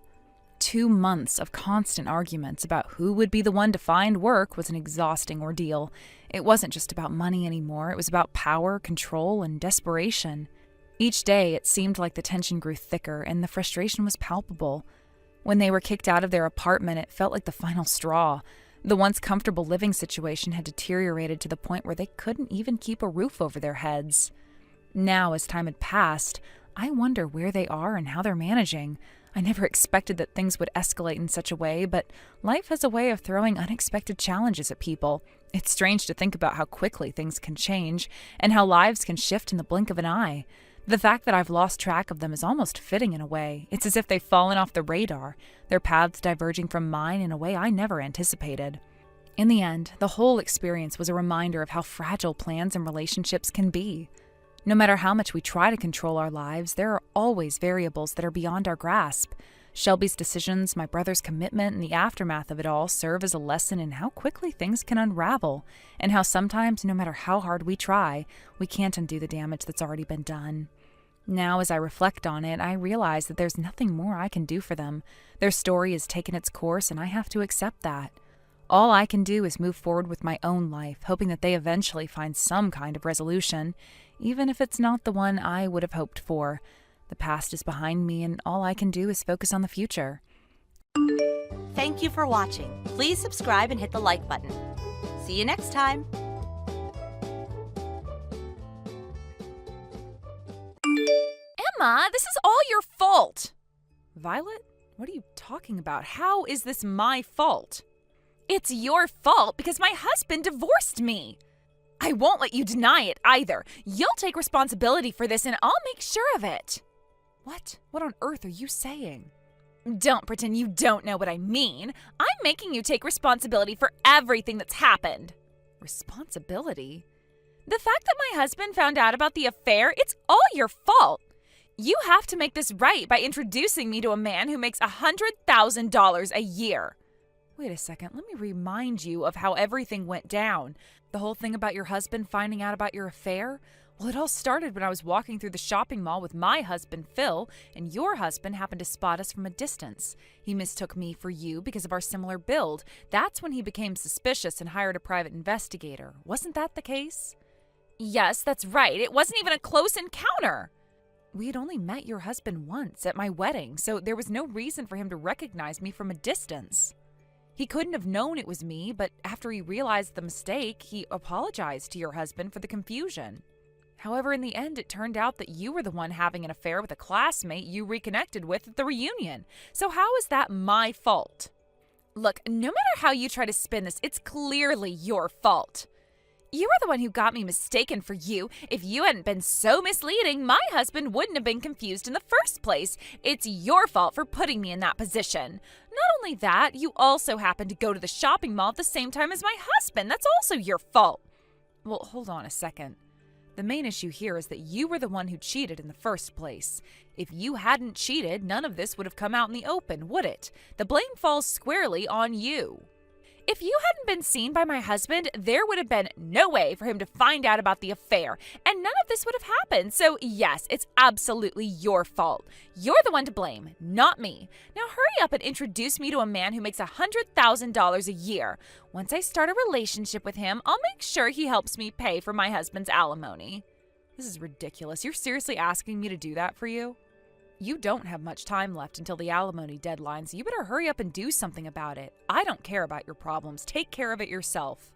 [SPEAKER 4] 2 months of constant arguments about who would be the one to find work was an exhausting ordeal. It wasn't just about money anymore, it was about power, control, and desperation. Each day, it seemed like the tension grew thicker, and the frustration was palpable. When they were kicked out of their apartment, it felt like the final straw. The once comfortable living situation had deteriorated to the point where they couldn't even keep a roof over their heads. Now, as time had passed, I wonder where they are and how they're managing. I never expected that things would escalate in such a way, but life has a way of throwing unexpected challenges at people. It's strange to think about how quickly things can change and how lives can shift in the blink of an eye. The fact that I've lost track of them is almost fitting in a way. It's as if they've fallen off the radar, their paths diverging from mine in a way I never anticipated. In the end, the whole experience was a reminder of how fragile plans and relationships can be. No matter how much we try to control our lives, there are always variables that are beyond our grasp. Shelby's decisions, my brother's commitment, and the aftermath of it all serve as a lesson in how quickly things can unravel, and how sometimes, no matter how hard we try, we can't undo the damage that's already been done. Now, as I reflect on it, I realize that there's nothing more I can do for them. Their story has taken its course, and I have to accept that. All I can do is move forward with my own life, hoping that they eventually find some kind of resolution, even if it's not the one I would have hoped for. The past is behind me, and all I can do is focus on the future.
[SPEAKER 3] Thank you for watching. Please subscribe and hit the like button. See you next time.
[SPEAKER 4] Emma, this is all your fault! Violet, what are you talking about? How is this my fault? It's your fault because my husband divorced me. I won't let you deny it either. You'll take responsibility for this and I'll make sure of it. What? What on earth are you saying? Don't pretend you don't know what I mean. I'm making you take responsibility for everything that's happened. Responsibility? The fact that my husband found out about the affair, it's all your fault. You have to make this right by introducing me to a man who makes $100,000 a year. Wait a second, let me remind you of how everything went down. The whole thing about your husband finding out about your affair? Well, it all started when I was walking through the shopping mall with my husband, Phil, and your husband happened to spot us from a distance. He mistook me for you because of our similar build. That's when he became suspicious and hired a private investigator. Wasn't that the case? Yes, that's right. It wasn't even a close encounter. We had only met your husband once at my wedding, so there was no reason for him to recognize me from a distance. He couldn't have known it was me, but after he realized the mistake, he apologized to your husband for the confusion. However, in the end, it turned out that you were the one having an affair with a classmate you reconnected with at the reunion. So how is that my fault? Look, no matter how you try to spin this, it's clearly your fault. You were the one who got me mistaken for you. If you hadn't been so misleading, my husband wouldn't have been confused in the first place. It's your fault for putting me in that position. Not only that, you also happened to go to the shopping mall at the same time as my husband. That's also your fault. Well, hold on a second. The main issue here is that you were the one who cheated in the first place. If you hadn't cheated, none of this would have come out in the open, would it? The blame falls squarely on you. If you hadn't been seen by my husband, there would have been no way for him to find out about the affair, and none of this would have happened. So yes, it's absolutely your fault. You're the one to blame, not me. Now hurry up and introduce me to a man who makes $100,000 a year. Once I start a relationship with him, I'll make sure he helps me pay for my husband's alimony. This is ridiculous. You're seriously asking me to do that for you? You don't have much time left until the alimony deadline, so you better hurry up and do something about it. I don't care about your problems. Take care of it yourself.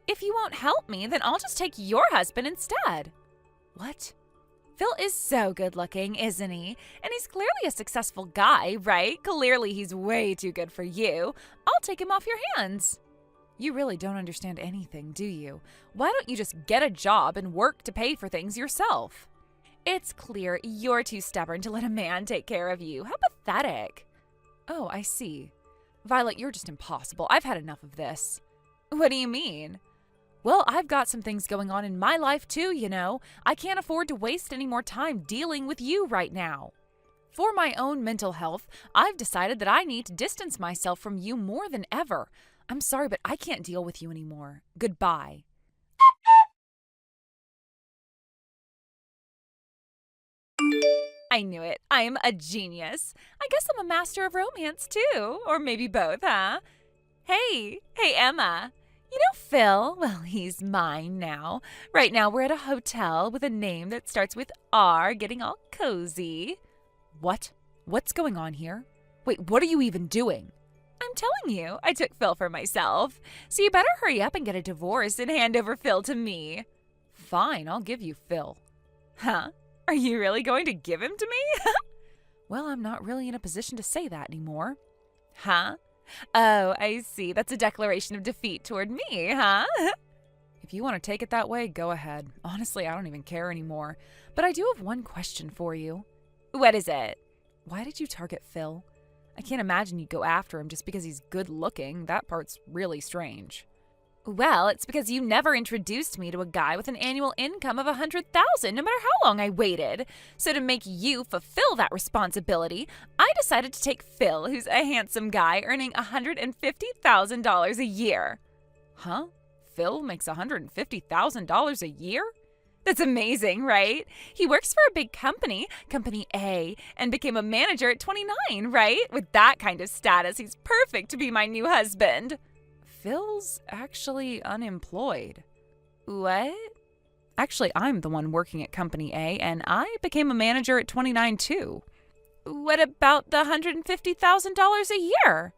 [SPEAKER 4] If you won't help me, then I'll just take your husband instead. What? Phil is so good looking, isn't he? And he's clearly a successful guy, right? Clearly he's way too good for you. I'll take him off your hands. You really don't understand anything, do you? Why don't you just get a job and work to pay for things yourself? It's clear you're too stubborn to let a man take care of you. How pathetic. Oh, I see. Violet, you're just impossible. I've had enough of this. What do you mean? Well, I've got some things going on in my life too, you know. I can't afford to waste any more time dealing with you right now. For my own mental health, I've decided that I need to distance myself from you more than ever. I'm sorry, but I can't deal with you anymore. Goodbye. I knew it. I am a genius. I guess I'm a master of romance too. Or maybe both, huh? Hey, Emma. You know Phil? Well, he's mine now. Right now we're at a hotel with a name that starts with R, getting all cozy. What? What's going on here? Wait, what are you even doing? I'm telling you, I took Phil for myself. So you better hurry up and get a divorce and hand over Phil to me.
[SPEAKER 2] Fine, I'll give you Phil.
[SPEAKER 4] Huh? Are you really going to give him to me?
[SPEAKER 2] Well, I'm not really in a position to say that anymore.
[SPEAKER 4] Huh? Oh, I see. That's a declaration of defeat toward me, huh?
[SPEAKER 2] If you want to take it that way, go ahead. Honestly, I don't even care anymore. But I do have one question for you.
[SPEAKER 4] What is it?
[SPEAKER 2] Why did you target Phil? I can't imagine you'd go after him just because he's good looking. That part's really strange.
[SPEAKER 4] Well, it's because you never introduced me to a guy with an annual income of $100,000, no matter how long I waited. So to make you fulfill that responsibility, I decided to take Phil, who's a handsome guy earning $150,000 a year.
[SPEAKER 2] Huh? Phil makes $150,000 a year?
[SPEAKER 4] That's amazing, right? He works for a big company, Company A, and became a manager at 29, right? With that kind of status, he's perfect to be my new husband.
[SPEAKER 2] Phil's actually unemployed.
[SPEAKER 4] What?
[SPEAKER 2] Actually, I'm the one working at Company A, and I became a manager at 29 too.
[SPEAKER 4] What about the $150,000 a year?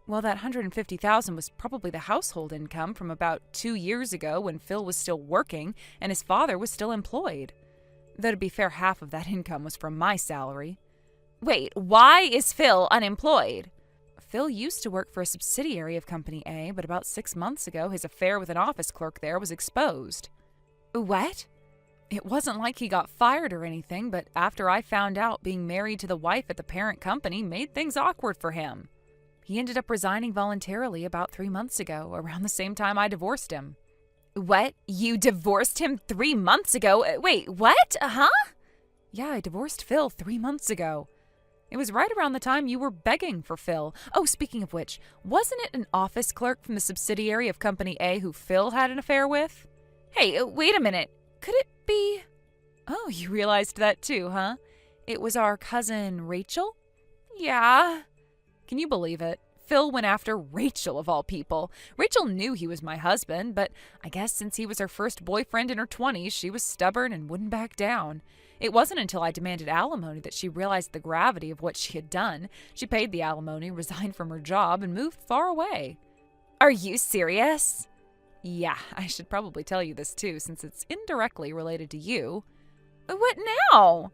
[SPEAKER 2] Well, that $150,000 was probably the household income from about 2 years ago when Phil was still working and his father was still employed. Though to be fair, half of that income was from my salary.
[SPEAKER 4] Wait, why is Phil unemployed?
[SPEAKER 2] Phil used to work for a subsidiary of Company A, but about 6 months ago, his affair with an office clerk there was exposed.
[SPEAKER 4] What?
[SPEAKER 2] It wasn't like he got fired or anything, but after I found out, being married to the wife at the parent company made things awkward for him. He ended up resigning voluntarily about 3 months ago, around the same time I divorced him.
[SPEAKER 4] What? You divorced him 3 months ago? Wait, what? Huh?
[SPEAKER 2] Yeah, I divorced Phil 3 months ago. It was right around the time you were begging for Phil. Oh, speaking of which, wasn't it an office clerk from the subsidiary of Company A who Phil had an affair with?
[SPEAKER 4] Hey, wait a minute. Could it be?
[SPEAKER 2] Oh, you realized that too, huh? It was our cousin Rachel?
[SPEAKER 4] Yeah.
[SPEAKER 2] Can you believe it? Phil went after Rachel of all people. Rachel knew he was my husband, but I guess since he was her first boyfriend in her 20s, she was stubborn and wouldn't back down. It wasn't until I demanded alimony that she realized the gravity of what she had done. She paid the alimony, resigned from her job, and moved far away.
[SPEAKER 4] Are you serious?
[SPEAKER 2] Yeah, I should probably tell you this too, since it's indirectly related to you.
[SPEAKER 4] What now?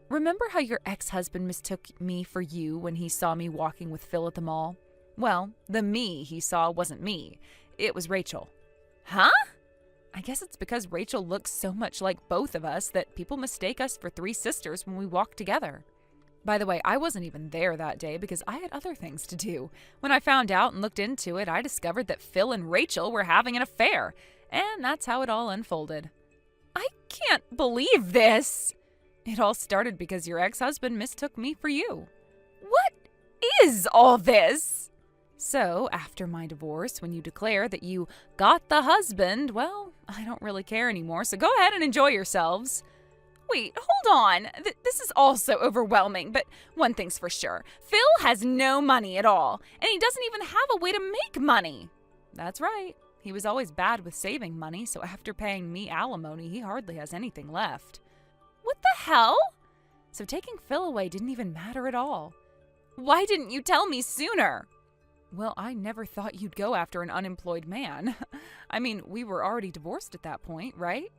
[SPEAKER 2] Remember how your ex-husband mistook me for you when he saw me walking with Phil at the mall? Well, the me he saw wasn't me. It was Rachel.
[SPEAKER 4] Huh?
[SPEAKER 2] I guess it's because Rachel looks so much like both of us that people mistake us for 3 sisters when we walk together. By the way, I wasn't even there that day because I had other things to do. When I found out and looked into it, I discovered that Phil and Rachel were having an affair. And that's how it all unfolded.
[SPEAKER 4] I can't believe this.
[SPEAKER 2] It all started because your ex-husband mistook me for you.
[SPEAKER 4] What is all this?
[SPEAKER 2] So, after my divorce, when you declare that you got the husband, well, I don't really care anymore, so go ahead and enjoy yourselves.
[SPEAKER 4] Wait, hold on. This is all so overwhelming, but one thing's for sure. Phil has no money at all, and he doesn't even have a way to make money.
[SPEAKER 2] That's right. He was always bad with saving money, so after paying me alimony, he hardly has anything left.
[SPEAKER 4] What the hell?
[SPEAKER 2] So taking Phil away didn't even matter at all.
[SPEAKER 4] Why didn't you tell me sooner?
[SPEAKER 2] Well, I never thought you'd go after an unemployed man. I mean, we were already divorced at that point, right?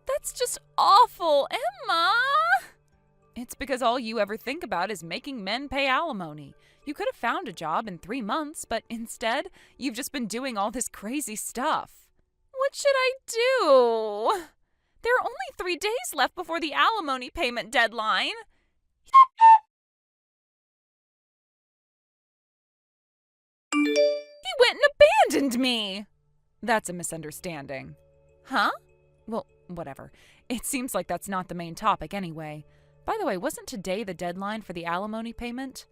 [SPEAKER 4] That's just awful, Emma!
[SPEAKER 2] It's because all you ever think about is making men pay alimony. You could have found a job in 3 months, but instead, you've just been doing all this crazy stuff.
[SPEAKER 4] What should I do? There are only 3 days left before the alimony payment deadline. He went and abandoned me.
[SPEAKER 2] That's a misunderstanding.
[SPEAKER 4] Huh?
[SPEAKER 2] Well, whatever. It seems like that's not the main topic anyway. By the way, wasn't today the deadline for the alimony payment?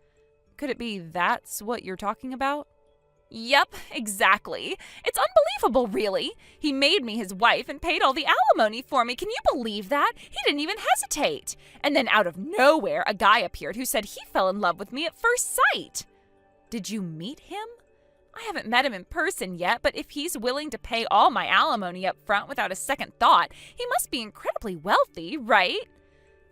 [SPEAKER 2] Could it be that's what you're talking about?
[SPEAKER 4] Yep, exactly. It's unbelievable, really. He made me his wife and paid all the alimony for me. Can you believe that? He didn't even hesitate. And then out of nowhere, a guy appeared who said he fell in love with me at first sight.
[SPEAKER 2] Did you meet him?
[SPEAKER 4] I haven't met him in person yet, but if he's willing to pay all my alimony up front without a second thought, he must be incredibly wealthy, right?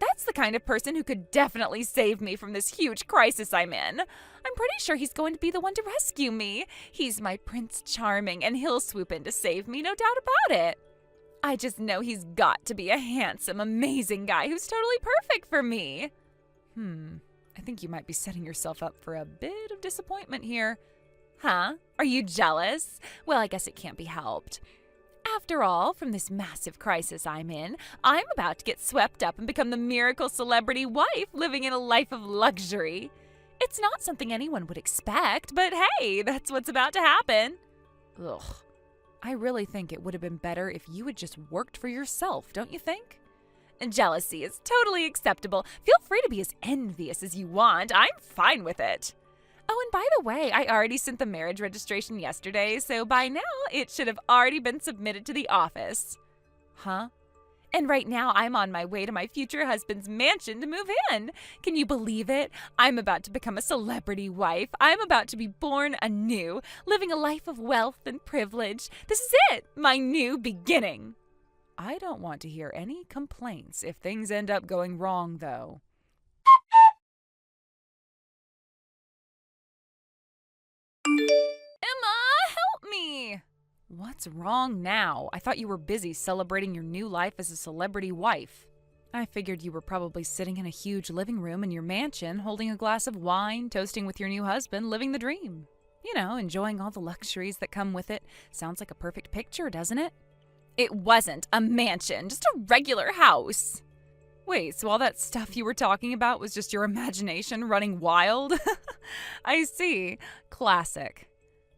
[SPEAKER 4] That's the kind of person who could definitely save me from this huge crisis I'm in. I'm pretty sure he's going to be the one to rescue me. He's my Prince Charming, and he'll swoop in to save me, no doubt about it. I just know he's got to be a handsome, amazing guy who's totally perfect for me. I think you might be setting yourself up for a bit of disappointment here. Huh? Are you jealous? Well, I guess it can't be helped. After all, from this massive crisis I'm in, I'm about to get swept up and become the miracle celebrity wife living in a life of luxury. It's not something anyone would expect, but hey, that's what's about to happen. Ugh. I really think it would have been better if you had just worked for yourself, don't you think? Jealousy is totally acceptable. Feel free to be as envious as you want. I'm fine with it. Oh, and by the way, I already sent the marriage registration yesterday, so by now it should have already been submitted to the office. Huh? And right now I'm on my way to my future husband's mansion to move in. Can you believe it? I'm about to become a celebrity wife. I'm about to be born anew, living a life of wealth and privilege. This is it, my new beginning. I don't want to hear any complaints if things end up going wrong, though. Emma, help me! What's wrong now? I thought you were busy celebrating your new life as a celebrity wife. I figured you were probably sitting in a huge living room in your mansion, holding a glass of wine, toasting with your new husband, living the dream. You know, enjoying all the luxuries that come with it. Sounds like a perfect picture, doesn't it? It wasn't a mansion, just a regular house. Wait, so all that stuff you were talking about was just your imagination running wild? I see. Classic.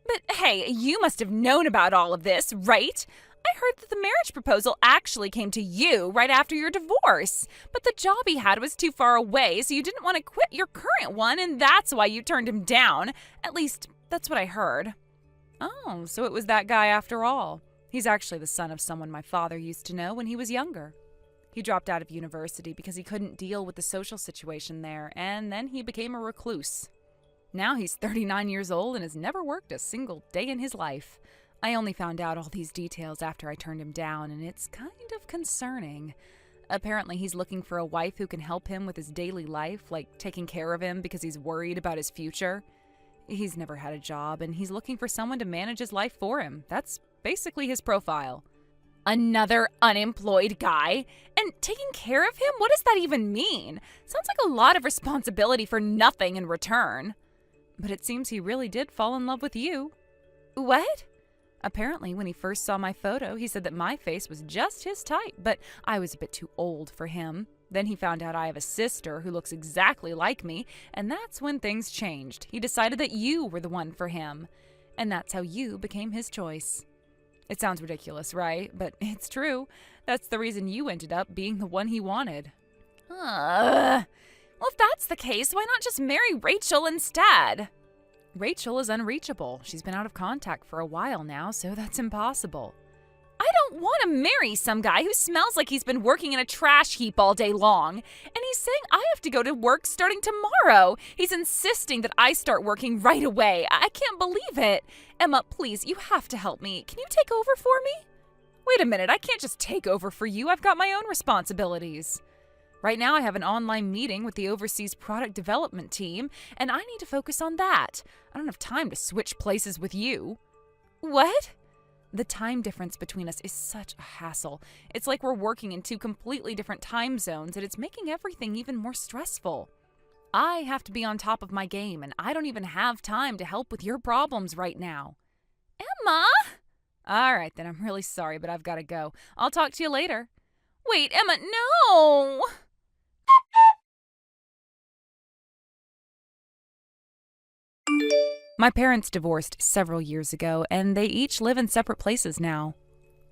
[SPEAKER 4] But hey, you must have known about all of this, right? I heard that the marriage proposal actually came to you right after your divorce. But the job he had was too far away, so you didn't want to quit your current one, and that's why you turned him down. At least, that's what I heard. Oh, so it was that guy after all. He's actually the son of someone my father used to know when he was younger. He dropped out of university because he couldn't deal with the social situation there, and then he became a recluse. Now he's 39 years old and has never worked a single day in his life. I only found out all these details after I turned him down, and it's kind of concerning. Apparently he's looking for a wife who can help him with his daily life, like taking care of him because he's worried about his future. He's never had a job, and he's looking for someone to manage his life for him. That's basically his profile. Another unemployed guy? And taking care of him? What does that even mean? Sounds like a lot of responsibility for nothing in return. But it seems he really did fall in love with you. What? Apparently, when he first saw my photo, he said that my face was just his type, but I was a bit too old for him. Then he found out I have a sister who looks exactly like me, and that's when things changed. He decided that you were the one for him, and that's how you became his choice. It sounds ridiculous, right? But it's true. That's the reason you ended up being the one he wanted. Well, if that's the case, why not just marry Rachel instead? Rachel is unreachable. She's been out of contact for a while now, so that's impossible. I don't want to marry some guy who smells like he's been working in a trash heap all day long. And he's saying I have to go to work starting tomorrow. He's insisting that I start working right away. I can't believe it. Emma, please, you have to help me. Can you take over for me? Wait a minute, I can't just take over for you. I've got my own responsibilities. Right now I have an online meeting with the overseas product development team, and I need to focus on that. I don't have time to switch places with you. What? The time difference between us is such a hassle. It's like we're working in two completely different time zones, and it's making everything even more stressful. I have to be on top of my game, and I don't even have time to help with your problems right now. Emma! All right, then, I'm really sorry, but I've got to go. I'll talk to you later. Wait, Emma, no! My parents divorced several years ago, and they each live in separate places now.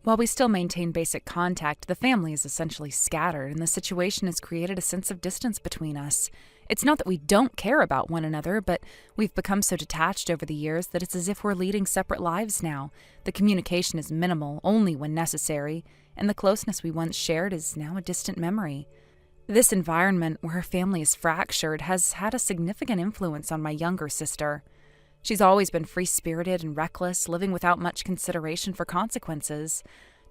[SPEAKER 4] While we still maintain basic contact, the family is essentially scattered, and the situation has created a sense of distance between us. It's not that we don't care about one another, but we've become so detached over the years that it's as if we're leading separate lives now. The communication is minimal, only when necessary, and the closeness we once shared is now a distant memory. This environment, where our family is fractured, has had a significant influence on my younger sister. She's always been free-spirited and reckless, living without much consideration for consequences.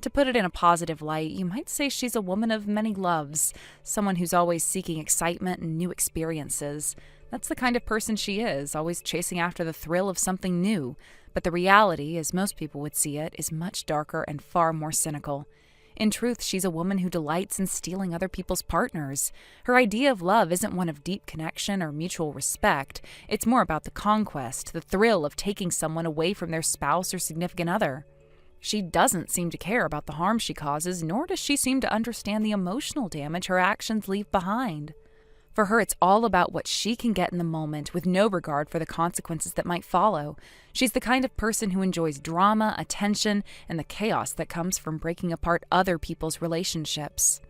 [SPEAKER 4] To put it in a positive light, you might say she's a woman of many loves, someone who's always seeking excitement and new experiences. That's the kind of person she is, always chasing after the thrill of something new. But the reality, as most people would see it, is much darker and far more cynical. In truth, she's a woman who delights in stealing other people's partners. Her idea of love isn't one of deep connection or mutual respect. It's more about the conquest, the thrill of taking someone away from their spouse or significant other. She doesn't seem to care about the harm she causes, nor does she seem to understand the emotional damage her actions leave behind. For her, it's all about what she can get in the moment, with no regard for the consequences that might follow. She's the kind of person who enjoys drama, attention, and the chaos that comes from breaking apart other people's relationships.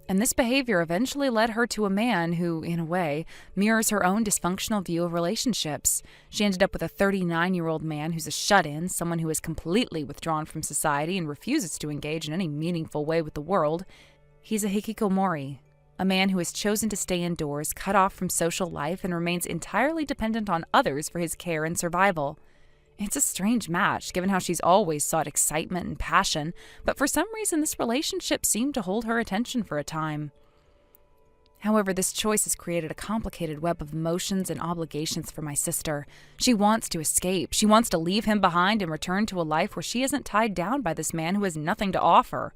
[SPEAKER 4] And this behavior eventually led her to a man who, in a way, mirrors her own dysfunctional view of relationships. She ended up with a 39-year-old man who's a shut-in, someone who is completely withdrawn from society and refuses to engage in any meaningful way with the world. He's a hikikomori, a man who has chosen to stay indoors, cut off from social life, and remains entirely dependent on others for his care and survival. It's a strange match, given how she's always sought excitement and passion, but for some reason this relationship seemed to hold her attention for a time. However, this choice has created a complicated web of emotions and obligations for my sister. She wants to escape. She wants to leave him behind and return to a life where she isn't tied down by this man who has nothing to offer.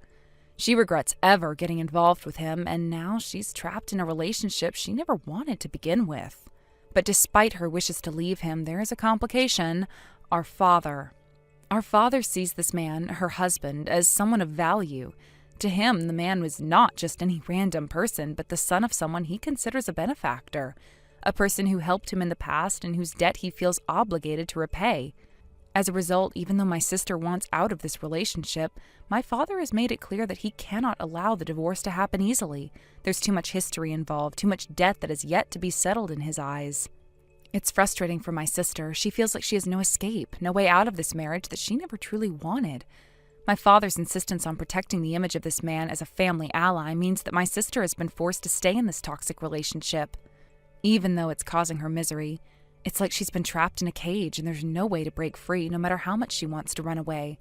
[SPEAKER 4] She regrets ever getting involved with him, and now she's trapped in a relationship she never wanted to begin with. But despite her wishes to leave him, there is a complication: our father. Our father sees this man, her husband, as someone of value. To him, the man was not just any random person, but the son of someone he considers a benefactor, a person who helped him in the past and whose debt he feels obligated to repay. As a result, even though my sister wants out of this relationship, my father has made it clear that he cannot allow the divorce to happen easily. There's too much history involved, too much debt that is yet to be settled in his eyes. It's frustrating for my sister. She feels like she has no escape, no way out of this marriage that she never truly wanted. My father's insistence on protecting the image of this man as a family ally means that my sister has been forced to stay in this toxic relationship. Even though it's causing her misery, it's like she's been trapped in a cage and there's no way to break free, no matter how much she wants to run away.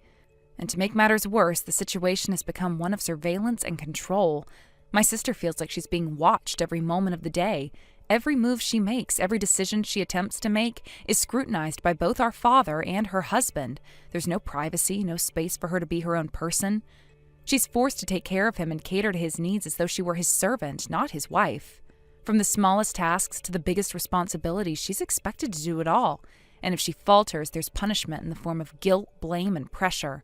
[SPEAKER 4] And to make matters worse, the situation has become one of surveillance and control. My sister feels like she's being watched every moment of the day. Every move she makes, every decision she attempts to make, is scrutinized by both our father and her husband. There's no privacy, no space for her to be her own person. She's forced to take care of him and cater to his needs as though she were his servant, not his wife. From the smallest tasks to the biggest responsibilities, she's expected to do it all. And if she falters, there's punishment in the form of guilt, blame, and pressure.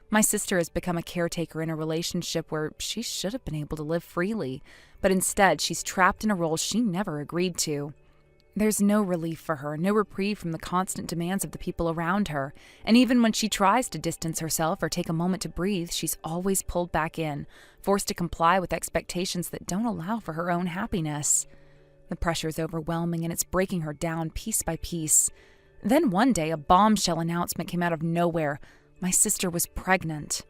[SPEAKER 4] My sister has become a caretaker in a relationship where she should have been able to live freely, but instead she's trapped in a role she never agreed to. There's no relief for her, no reprieve from the constant demands of the people around her, and even when she tries to distance herself or take a moment to breathe, she's always pulled back in, forced to comply with expectations that don't allow for her own happiness. The pressure is overwhelming and it's breaking her down piece by piece. Then one day, a bombshell announcement came out of nowhere. My sister was pregnant.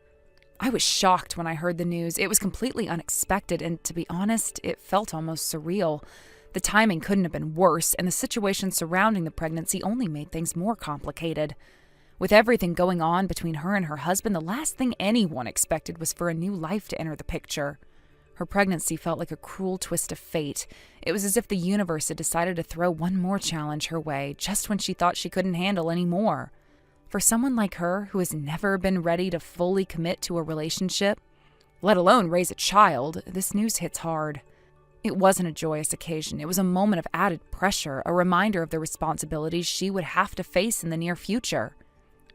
[SPEAKER 4] I was shocked when I heard the news. It was completely unexpected, and to be honest, it felt almost surreal. The timing couldn't have been worse, and the situation surrounding the pregnancy only made things more complicated. With everything going on between her and her husband, the last thing anyone expected was for a new life to enter the picture. Her pregnancy felt like a cruel twist of fate. It was as if the universe had decided to throw one more challenge her way, just when she thought she couldn't handle any more. For someone like her, who has never been ready to fully commit to a relationship, let alone raise a child, this news hits hard. It wasn't a joyous occasion. It was a moment of added pressure, a reminder of the responsibilities she would have to face in the near future.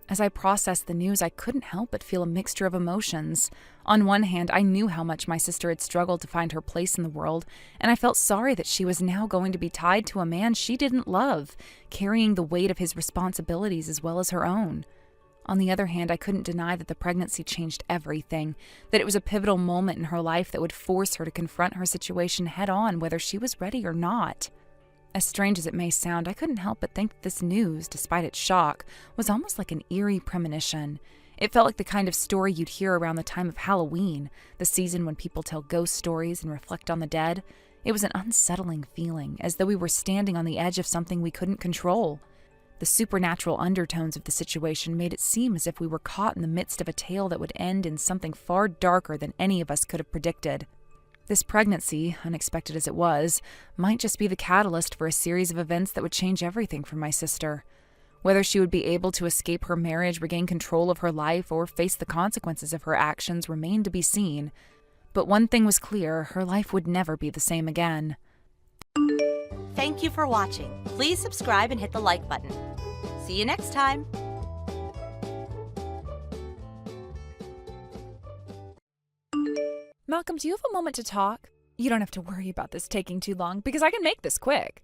[SPEAKER 4] As I processed the news, I couldn't help but feel a mixture of emotions. On one hand, I knew how much my sister had struggled to find her place in the world, and I felt sorry that she was now going to be tied to a man she didn't love, carrying the weight of his responsibilities as well as her own. On the other hand, I couldn't deny that the pregnancy changed everything, that it was a pivotal moment in her life that would force her to confront her situation head-on, whether she was ready or not. As strange as it may sound, I couldn't help but think that this news, despite its shock, was almost like an eerie premonition. It felt like the kind of story you'd hear around the time of Halloween, the season when people tell ghost stories and reflect on the dead. It was an unsettling feeling, as though we were standing on the edge of something we couldn't control. The supernatural undertones of the situation made it seem as if we were caught in the midst of a tale that would end in something far darker than any of us could have predicted. This pregnancy, unexpected as it was, might just be the catalyst for a series of events that would change everything for my sister. Whether she would be able to escape her marriage, regain control of her life, or face the consequences of her actions remained to be seen. But one thing was clear, her life would never be the same again.
[SPEAKER 3] Thank you for watching. Please subscribe and hit the like button. See you next time.
[SPEAKER 2] Malcolm, do you have a moment to talk? You don't have to worry about this taking too long, because I can make this quick.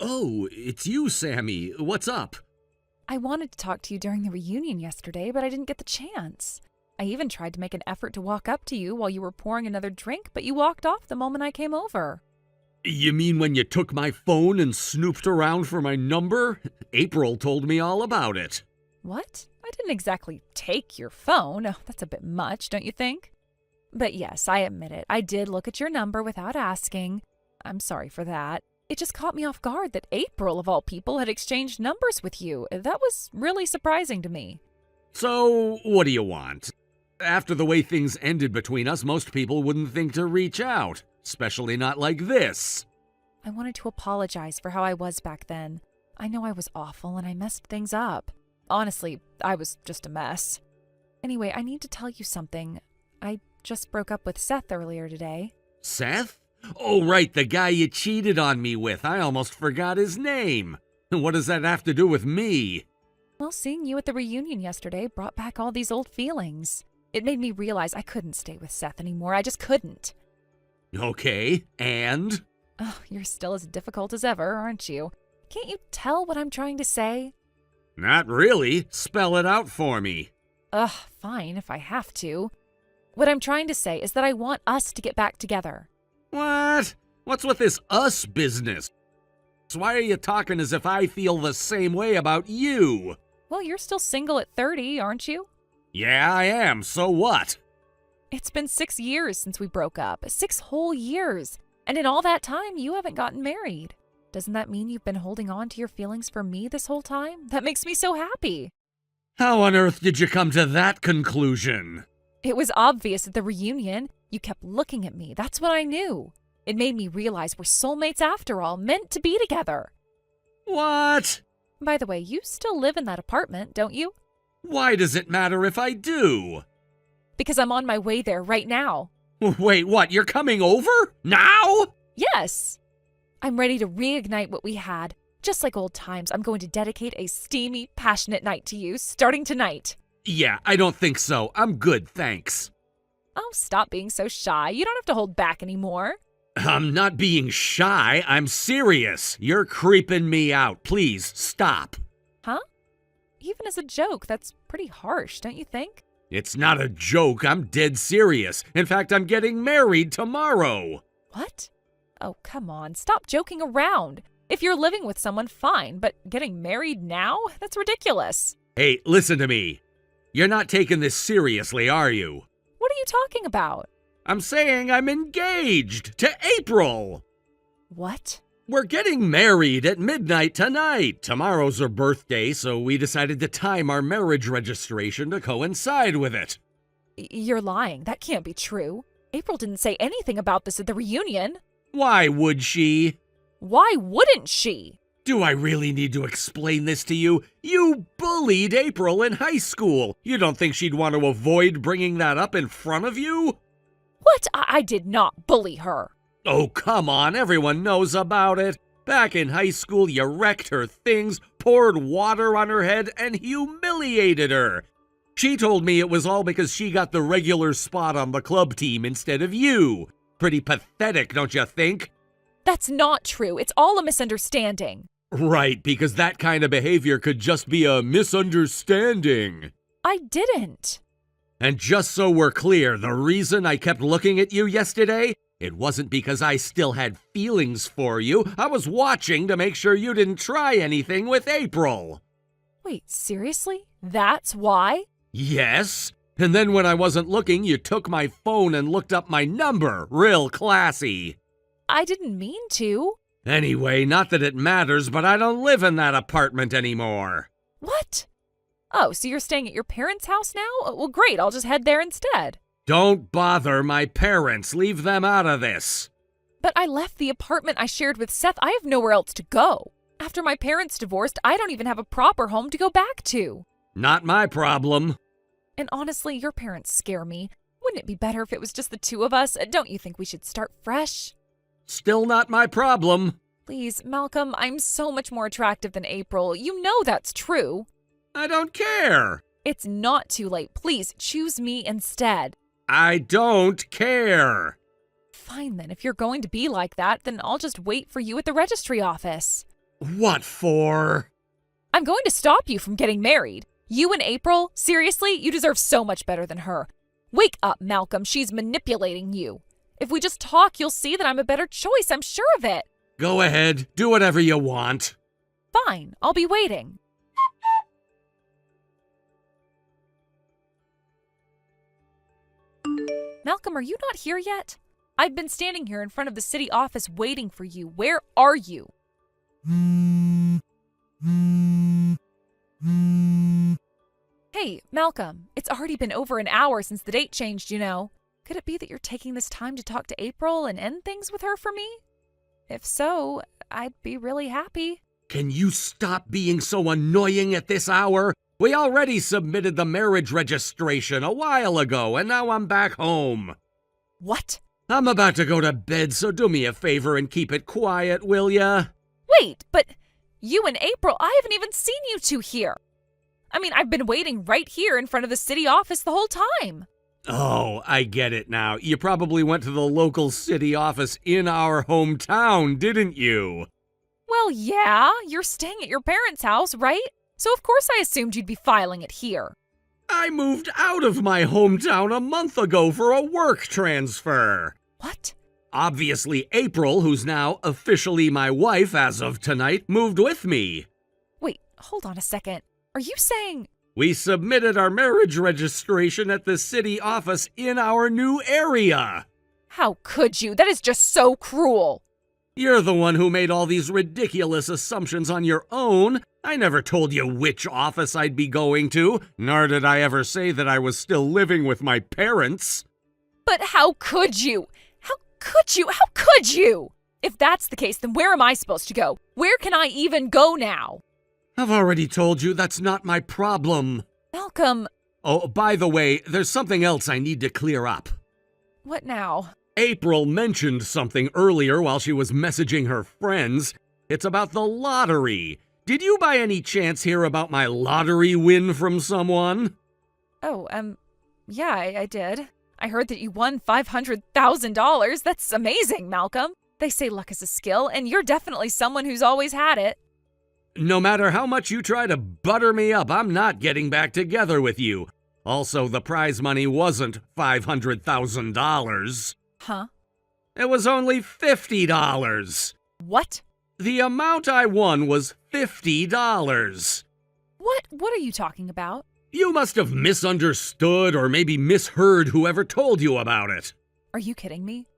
[SPEAKER 1] Oh, it's you, Sammy. What's up?
[SPEAKER 2] I wanted to talk to you during the reunion yesterday, but I didn't get the chance. I even tried to make an effort to walk up to you while you were pouring another drink, but you walked off the moment I came over.
[SPEAKER 1] You mean when you took my phone and snooped around for my number? April told me all about it.
[SPEAKER 2] What? I didn't exactly take your phone. Oh, that's a bit much, don't you think? But yes, I admit it. I did look at your number without asking. I'm sorry for that. It just caught me off guard that April, of all people, had exchanged numbers with you. That was really surprising to me.
[SPEAKER 1] So, what do you want? After the way things ended between us, most people wouldn't think to reach out. Especially not like this.
[SPEAKER 2] I wanted to apologize for how I was back then. I know I was awful and I messed things up. Honestly, I was just a mess. Anyway, I need to tell you something. I just broke up with Seth earlier today.
[SPEAKER 1] Seth? Oh, right, the guy you cheated on me with. I almost forgot his name. What does that have to do with me?
[SPEAKER 2] Well, seeing you at the reunion yesterday brought back all these old feelings. It made me realize I couldn't stay with Seth anymore. I just couldn't.
[SPEAKER 1] Okay, and?
[SPEAKER 2] Oh, you're still as difficult as ever, aren't you? Can't you tell what I'm trying to say?
[SPEAKER 1] Not really. Spell it out for me.
[SPEAKER 2] Ugh, fine if I have to. What I'm trying to say is that I want us to get back together.
[SPEAKER 1] What? What's with this us business? So why are you talking as if I feel the same way about you?
[SPEAKER 2] Well, you're still single at 30, aren't you?
[SPEAKER 1] Yeah, I am. So what?
[SPEAKER 2] It's been 6 years since we broke up. 6 whole years. And in all that time, you haven't gotten married. Doesn't that mean you've been holding on to your feelings for me this whole time? That makes me so happy.
[SPEAKER 1] How on earth did you come to that conclusion?
[SPEAKER 2] It was obvious at the reunion. You kept looking at me. That's what I knew. It made me realize we're soulmates after all, meant to be together.
[SPEAKER 1] What?
[SPEAKER 2] By the way, you still live in that apartment, don't you?
[SPEAKER 1] Why does it matter if I do?
[SPEAKER 2] Because I'm on my way there right now.
[SPEAKER 1] Wait, what? You're coming over? Now?
[SPEAKER 2] Yes. I'm ready to reignite what we had. Just like old times, I'm going to dedicate a steamy, passionate night to you, starting tonight.
[SPEAKER 1] Yeah, I don't think so. I'm good, thanks.
[SPEAKER 2] Oh, stop being so shy. You don't have to hold back anymore.
[SPEAKER 1] I'm not being shy. I'm serious. You're creeping me out. Please, stop.
[SPEAKER 2] Huh? Even as a joke, that's pretty harsh, don't you think?
[SPEAKER 1] It's not a joke. I'm dead serious. In fact, I'm getting married tomorrow.
[SPEAKER 2] What? Oh, come on. Stop joking around. If you're living with someone, fine, but getting married now? That's ridiculous.
[SPEAKER 1] Hey, listen to me. You're not taking this seriously, are you?
[SPEAKER 2] What are you talking about?
[SPEAKER 1] I'm saying I'm engaged to April.
[SPEAKER 2] What?
[SPEAKER 1] We're getting married at midnight tonight. Tomorrow's her birthday, so we decided to time our marriage registration to coincide with it.
[SPEAKER 2] You're lying. That can't be true. April didn't say anything about this at the reunion.
[SPEAKER 1] Why would she?
[SPEAKER 2] Why wouldn't she?
[SPEAKER 1] Do I really need to explain this to you? You bullied April in high school. You don't think she'd want to avoid bringing that up in front of you?
[SPEAKER 2] What? I did not bully her.
[SPEAKER 1] Oh, come on. Everyone knows about it. Back in high school, you wrecked her things, poured water on her head, and humiliated her. She told me it was all because she got the regular spot on the club team instead of you. Pretty pathetic, don't you think?
[SPEAKER 2] That's not true. It's all a misunderstanding.
[SPEAKER 1] Right, because that kind of behavior could just be a misunderstanding.
[SPEAKER 2] I didn't.
[SPEAKER 1] And just so we're clear, the reason I kept looking at you yesterday, it wasn't because I still had feelings for you. I was watching to make sure you didn't try anything with April.
[SPEAKER 2] Wait, seriously? That's why?
[SPEAKER 1] Yes. And then when I wasn't looking, you took my phone and looked up my number. Real classy.
[SPEAKER 2] I didn't mean to.
[SPEAKER 1] Anyway, not that it matters, but I don't live in that apartment anymore.
[SPEAKER 4] What? Oh, so you're staying at your parents' house now? Well, great, I'll just head there instead.
[SPEAKER 1] Don't bother my parents. Leave them out of this.
[SPEAKER 4] But I left the apartment I shared with Seth. I have nowhere else to go. After my parents divorced, I don't even have a proper home to go back to.
[SPEAKER 1] Not my problem.
[SPEAKER 4] And honestly, your parents scare me. Wouldn't it be better if it was just the two of us? Don't you think we should start fresh?
[SPEAKER 1] Still not my problem.
[SPEAKER 4] Please, Malcolm, I'm so much more attractive than April. You know that's true.
[SPEAKER 1] I don't care.
[SPEAKER 4] It's not too late. Please, choose me instead.
[SPEAKER 1] I don't care.
[SPEAKER 4] Fine then, if you're going to be like that, then I'll just wait for you at the registry office.
[SPEAKER 1] What for?
[SPEAKER 4] I'm going to stop you from getting married. You and April, seriously, you deserve so much better than her. Wake up, Malcolm, she's manipulating you. If we just talk, you'll see that I'm a better choice, I'm sure of it.
[SPEAKER 1] Go ahead, do whatever you want.
[SPEAKER 4] Fine, I'll be waiting. Malcolm, are you not here yet? I've been standing here in front of the city office waiting for you. Where are you? Hey, Malcolm, it's already been over an hour since the date changed, you know. Could it be that you're taking this time to talk to April and end things with her for me? If so, I'd be really happy.
[SPEAKER 1] Can you stop being so annoying at this hour? We already submitted the marriage registration a while ago, and now I'm back home.
[SPEAKER 4] What?
[SPEAKER 1] I'm about to go to bed, so do me a favor and keep it quiet, will ya?
[SPEAKER 4] Wait, but you and April, I haven't even seen you two here. I mean, I've been waiting right here in front of the city office the whole time.
[SPEAKER 1] Oh, I get it now. You probably went to the local city office in our hometown, didn't you?
[SPEAKER 4] Well, yeah, you're staying at your parents' house, right? So of course I assumed you'd be filing it here.
[SPEAKER 1] I moved out of my hometown a month ago for a work transfer.
[SPEAKER 4] What?
[SPEAKER 1] Obviously, April, who's now officially my wife as of tonight, moved with me.
[SPEAKER 4] Wait, hold on a second. Are you saying...
[SPEAKER 1] We submitted our marriage registration at the city office in our new area.
[SPEAKER 4] How could you? That is just so cruel.
[SPEAKER 1] You're the one who made all these ridiculous assumptions on your own. I never told you which office I'd be going to, nor did I ever say that I was still living with my parents.
[SPEAKER 4] But how could you? How could you? How could you? If that's the case, then where am I supposed to go? Where can I even go now?
[SPEAKER 1] I've already told you that's not my problem.
[SPEAKER 4] Malcolm.
[SPEAKER 1] Oh, by the way, there's something else I need to clear up.
[SPEAKER 4] What now?
[SPEAKER 1] April mentioned something earlier while she was messaging her friends. It's about the lottery. Did you by any chance hear about my lottery win from someone?
[SPEAKER 4] Oh, yeah, I did. I heard that you won $500,000. That's amazing, Malcolm. They say luck is a skill, and you're definitely someone who's always had it.
[SPEAKER 1] No matter how much you try to butter me up, I'm not getting back together with you. Also, the prize money wasn't $500,000.
[SPEAKER 4] Huh?
[SPEAKER 1] It was only $50.
[SPEAKER 4] What?
[SPEAKER 1] The amount I won was $50.
[SPEAKER 4] What are you talking about?
[SPEAKER 1] You must have misunderstood or maybe misheard whoever told you about it.
[SPEAKER 4] Are you kidding me?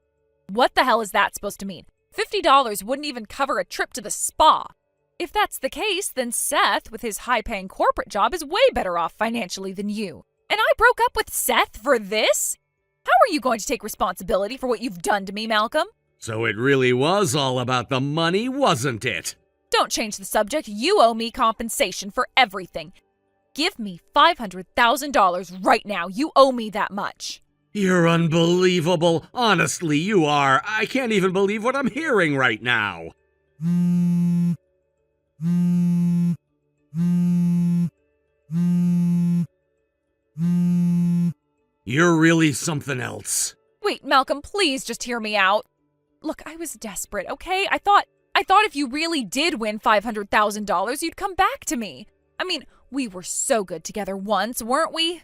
[SPEAKER 4] What the hell is that supposed to mean? $50 wouldn't even cover a trip to the spa. If that's the case, then Seth, with his high-paying corporate job, is way better off financially than you. And I broke up with Seth for this? How are you going to take responsibility for what you've done to me, Malcolm?
[SPEAKER 1] So it really was all about the money, wasn't it?
[SPEAKER 4] Don't change the subject. You owe me compensation for everything. Give me $500,000 right now. You owe me that much.
[SPEAKER 1] You're unbelievable. Honestly, you are. I can't even believe what I'm hearing right now. You're really something else.
[SPEAKER 4] Wait, Malcolm, please just hear me out. Look, I was desperate, okay? I thought if you really did win $500,000, you'd come back to me. I mean, we were so good together once, weren't we?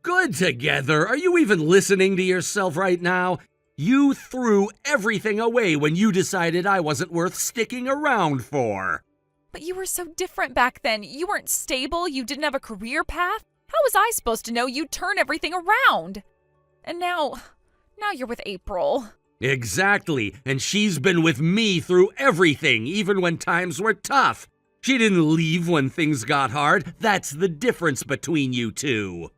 [SPEAKER 1] Good together? Are you even listening to yourself right now? You threw everything away when you decided I wasn't worth sticking around for.
[SPEAKER 4] But you were so different back then. You weren't stable, you didn't have a career path. How was I supposed to know you'd turn everything around? And now you're with April.
[SPEAKER 1] Exactly, and she's been with me through everything, even when times were tough. She didn't leave when things got hard. That's the difference between you two.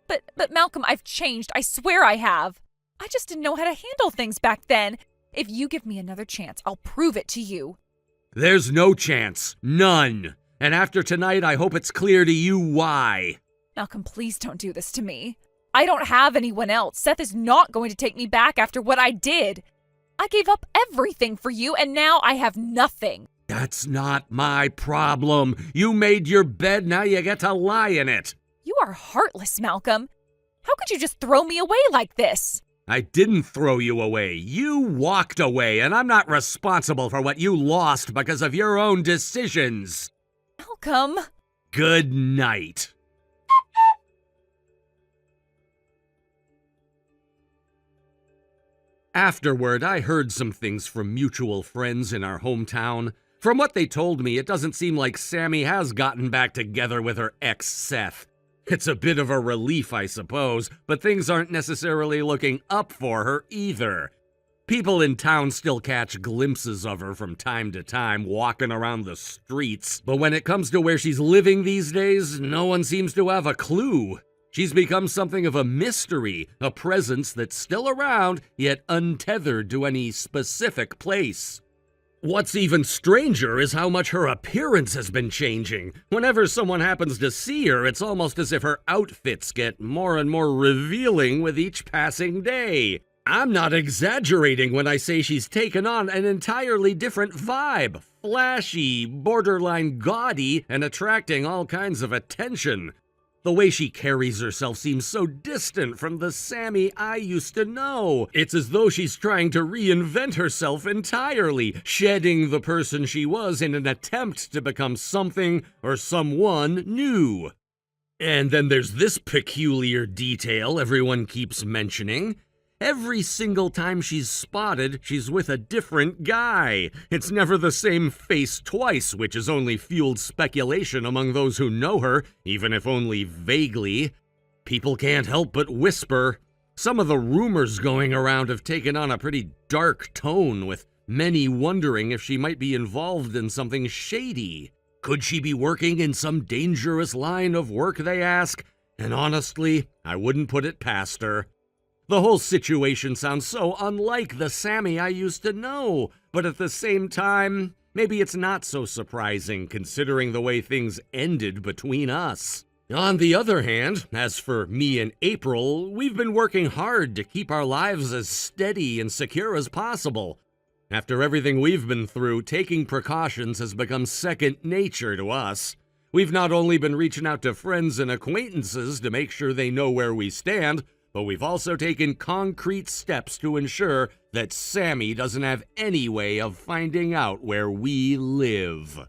[SPEAKER 4] But Malcolm, I've changed. I swear I have. I just didn't know how to handle things back then. If you give me another chance, I'll prove it to you.
[SPEAKER 1] There's no chance. None. And after tonight, I hope it's clear to you why.
[SPEAKER 4] Malcolm, please don't do this to me. I don't have anyone else. Seth is not going to take me back after what I did. I gave up everything for you, and now I have nothing.
[SPEAKER 1] That's not my problem. You made your bed, now you get to lie in it.
[SPEAKER 4] You are heartless, Malcolm. How could you just throw me away like this?
[SPEAKER 1] I didn't throw you away. You walked away, and I'm not responsible for what you lost because of your own decisions.
[SPEAKER 4] Malcolm.
[SPEAKER 1] Good night. Afterward, I heard some things from mutual friends in our hometown. From what they told me, it doesn't seem like Sammy has gotten back together with her ex, Seth. It's a bit of a relief, I suppose, but things aren't necessarily looking up for her either. People in town still catch glimpses of her from time to time walking around the streets, but when it comes to where she's living these days, no one seems to have a clue. She's become something of a mystery, a presence that's still around, yet untethered to any specific place. What's even stranger is how much her appearance has been changing. Whenever someone happens to see her, it's almost as if her outfits get more and more revealing with each passing day. I'm not exaggerating when I say she's taken on an entirely different vibe. Flashy, borderline gaudy, and attracting all kinds of attention. The way she carries herself seems so distant from the Sammy I used to know. It's as though she's trying to reinvent herself entirely, shedding the person she was in an attempt to become something or someone new. And then there's this peculiar detail everyone keeps mentioning. Every single time she's spotted, she's with a different guy. It's never the same face twice, which has only fueled speculation among those who know her, even if only vaguely. People can't help but whisper. Some of the rumors going around have taken on a pretty dark tone, with many wondering if she might be involved in something shady. Could she be working in some dangerous line of work, they ask? And honestly, I wouldn't put it past her. The whole situation sounds so unlike the Sammy I used to know, but at the same time, maybe it's not so surprising considering the way things ended between us. On the other hand, as for me and April, we've been working hard to keep our lives as steady and secure as possible. After everything we've been through, taking precautions has become second nature to us. We've not only been reaching out to friends and acquaintances to make sure they know where we stand, but we've also taken concrete steps to ensure that Sammy doesn't have any way of finding out where we live.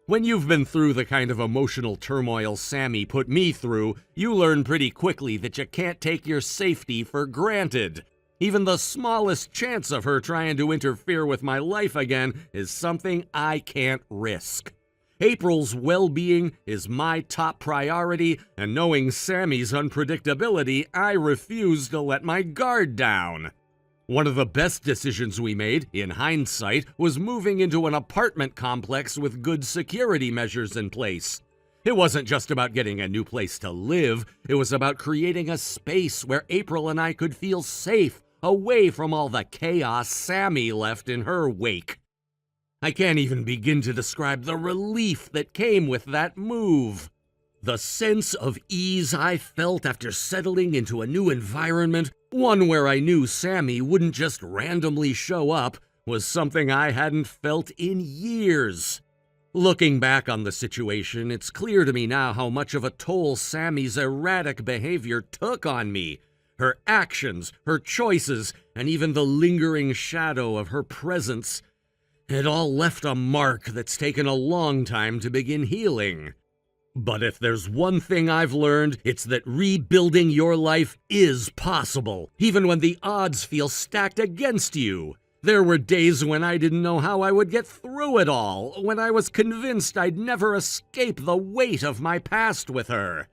[SPEAKER 1] When you've been through the kind of emotional turmoil Sammy put me through, you learn pretty quickly that you can't take your safety for granted. Even the smallest chance of her trying to interfere with my life again is something I can't risk. April's well-being is my top priority, and knowing Sammy's unpredictability, I refuse to let my guard down. One of the best decisions we made, in hindsight, was moving into an apartment complex with good security measures in place. It wasn't just about getting a new place to live, it was about creating a space where April and I could feel safe, away from all the chaos Sammy left in her wake. I can't even begin to describe the relief that came with that move. The sense of ease I felt after settling into a new environment, one where I knew Sammy wouldn't just randomly show up, was something I hadn't felt in years. Looking back on the situation, it's clear to me now how much of a toll Sammy's erratic behavior took on me. Her actions, her choices, and even the lingering shadow of her presence. It all left a mark that's taken a long time to begin healing. But if there's one thing I've learned, it's that rebuilding your life is possible, even when the odds feel stacked against you. There were days when I didn't know how I would get through it all, when I was convinced I'd never escape the weight of my past with her.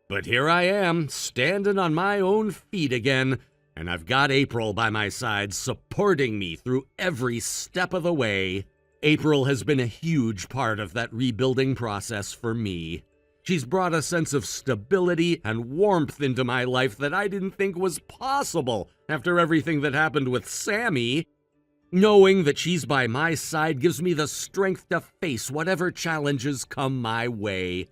[SPEAKER 1] But here I am, standing on my own feet again, And I've got April by my side, supporting me through every step of the way. April has been a huge part of that rebuilding process for me. She's brought a sense of stability and warmth into my life that I didn't think was possible after everything that happened with Sammy. Knowing that she's by my side gives me the strength to face whatever challenges come my way.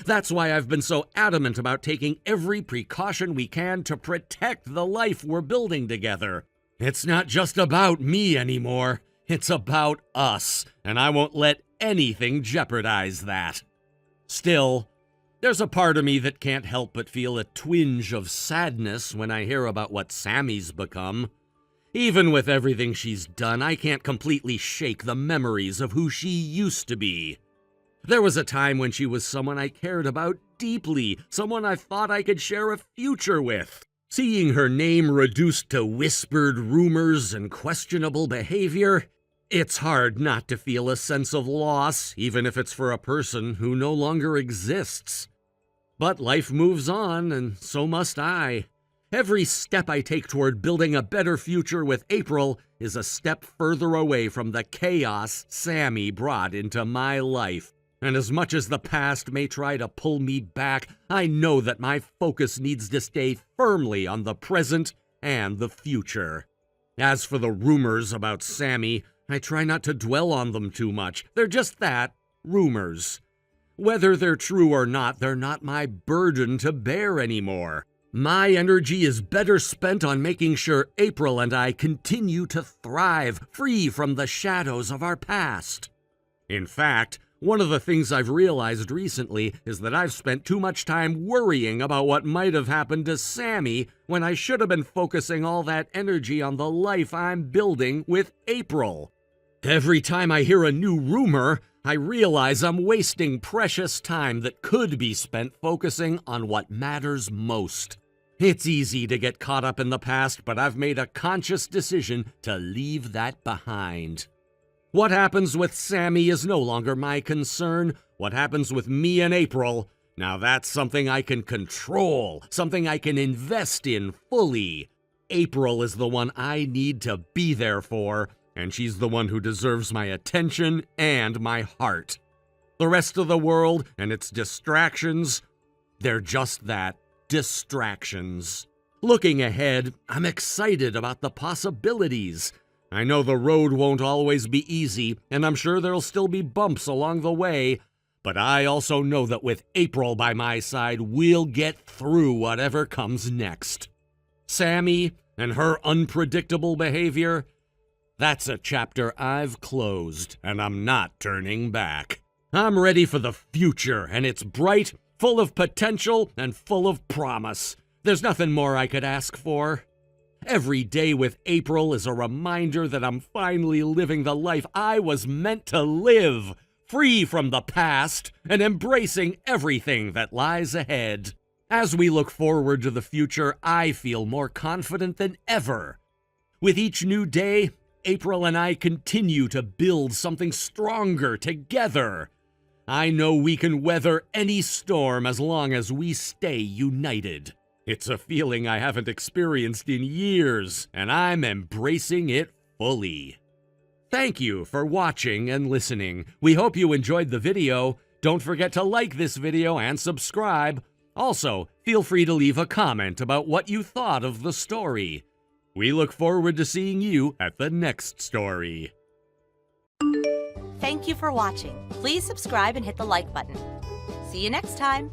[SPEAKER 1] That's why I've been so adamant about taking every precaution we can to protect the life we're building together. It's not just about me anymore. It's about us, and I won't let anything jeopardize that. Still, there's a part of me that can't help but feel a twinge of sadness when I hear about what Sammy's become. Even with everything she's done, I can't completely shake the memories of who she used to be. There was a time when she was someone I cared about deeply, someone I thought I could share a future with. Seeing her name reduced to whispered rumors and questionable behavior, it's hard not to feel a sense of loss, even if it's for a person who no longer exists. But life moves on, and so must I. Every step I take toward building a better future with April is a step further away from the chaos Sammy brought into my life. And as much as the past may try to pull me back, I know that my focus needs to stay firmly on the present and the future. As for the rumors about Sammy, I try not to dwell on them too much. They're just that, rumors. Whether they're true or not, they're not my burden to bear anymore. My energy is better spent on making sure April and I continue to thrive, free from the shadows of our past. In fact, one of the things I've realized recently is that I've spent too much time worrying about what might have happened to Sammy when I should have been focusing all that energy on the life I'm building with April. Every time I hear a new rumor, I realize I'm wasting precious time that could be spent focusing on what matters most. It's easy to get caught up in the past, but I've made a conscious decision to leave that behind. What happens with Sammy is no longer my concern. What happens with me and April, now that's something I can control, something I can invest in fully. April is the one I need to be there for, and she's the one who deserves my attention and my heart. The rest of the world and its distractions, they're just that, distractions. Looking ahead, I'm excited about the possibilities. I know the road won't always be easy, and I'm sure there'll still be bumps along the way, but I also know that with April by my side, we'll get through whatever comes next. Sammy and her unpredictable behavior, that's a chapter I've closed, and I'm not turning back. I'm ready for the future, and it's bright, full of potential, and full of promise. There's nothing more I could ask for. Every day with April is a reminder that I'm finally living the life I was meant to live, free from the past and embracing everything that lies ahead. As we look forward to the future, I feel more confident than ever. With each new day, April and I continue to build something stronger together. I know we can weather any storm as long as we stay united. It's a feeling I haven't experienced in years, and I'm embracing it fully. Thank you for watching and listening. We hope you enjoyed the video. Don't forget to like this video and subscribe. Also, feel free to leave a comment about what you thought of the story. We look forward to seeing you at the next story.
[SPEAKER 3] Thank you for watching. Please subscribe and hit the like button. See you next time.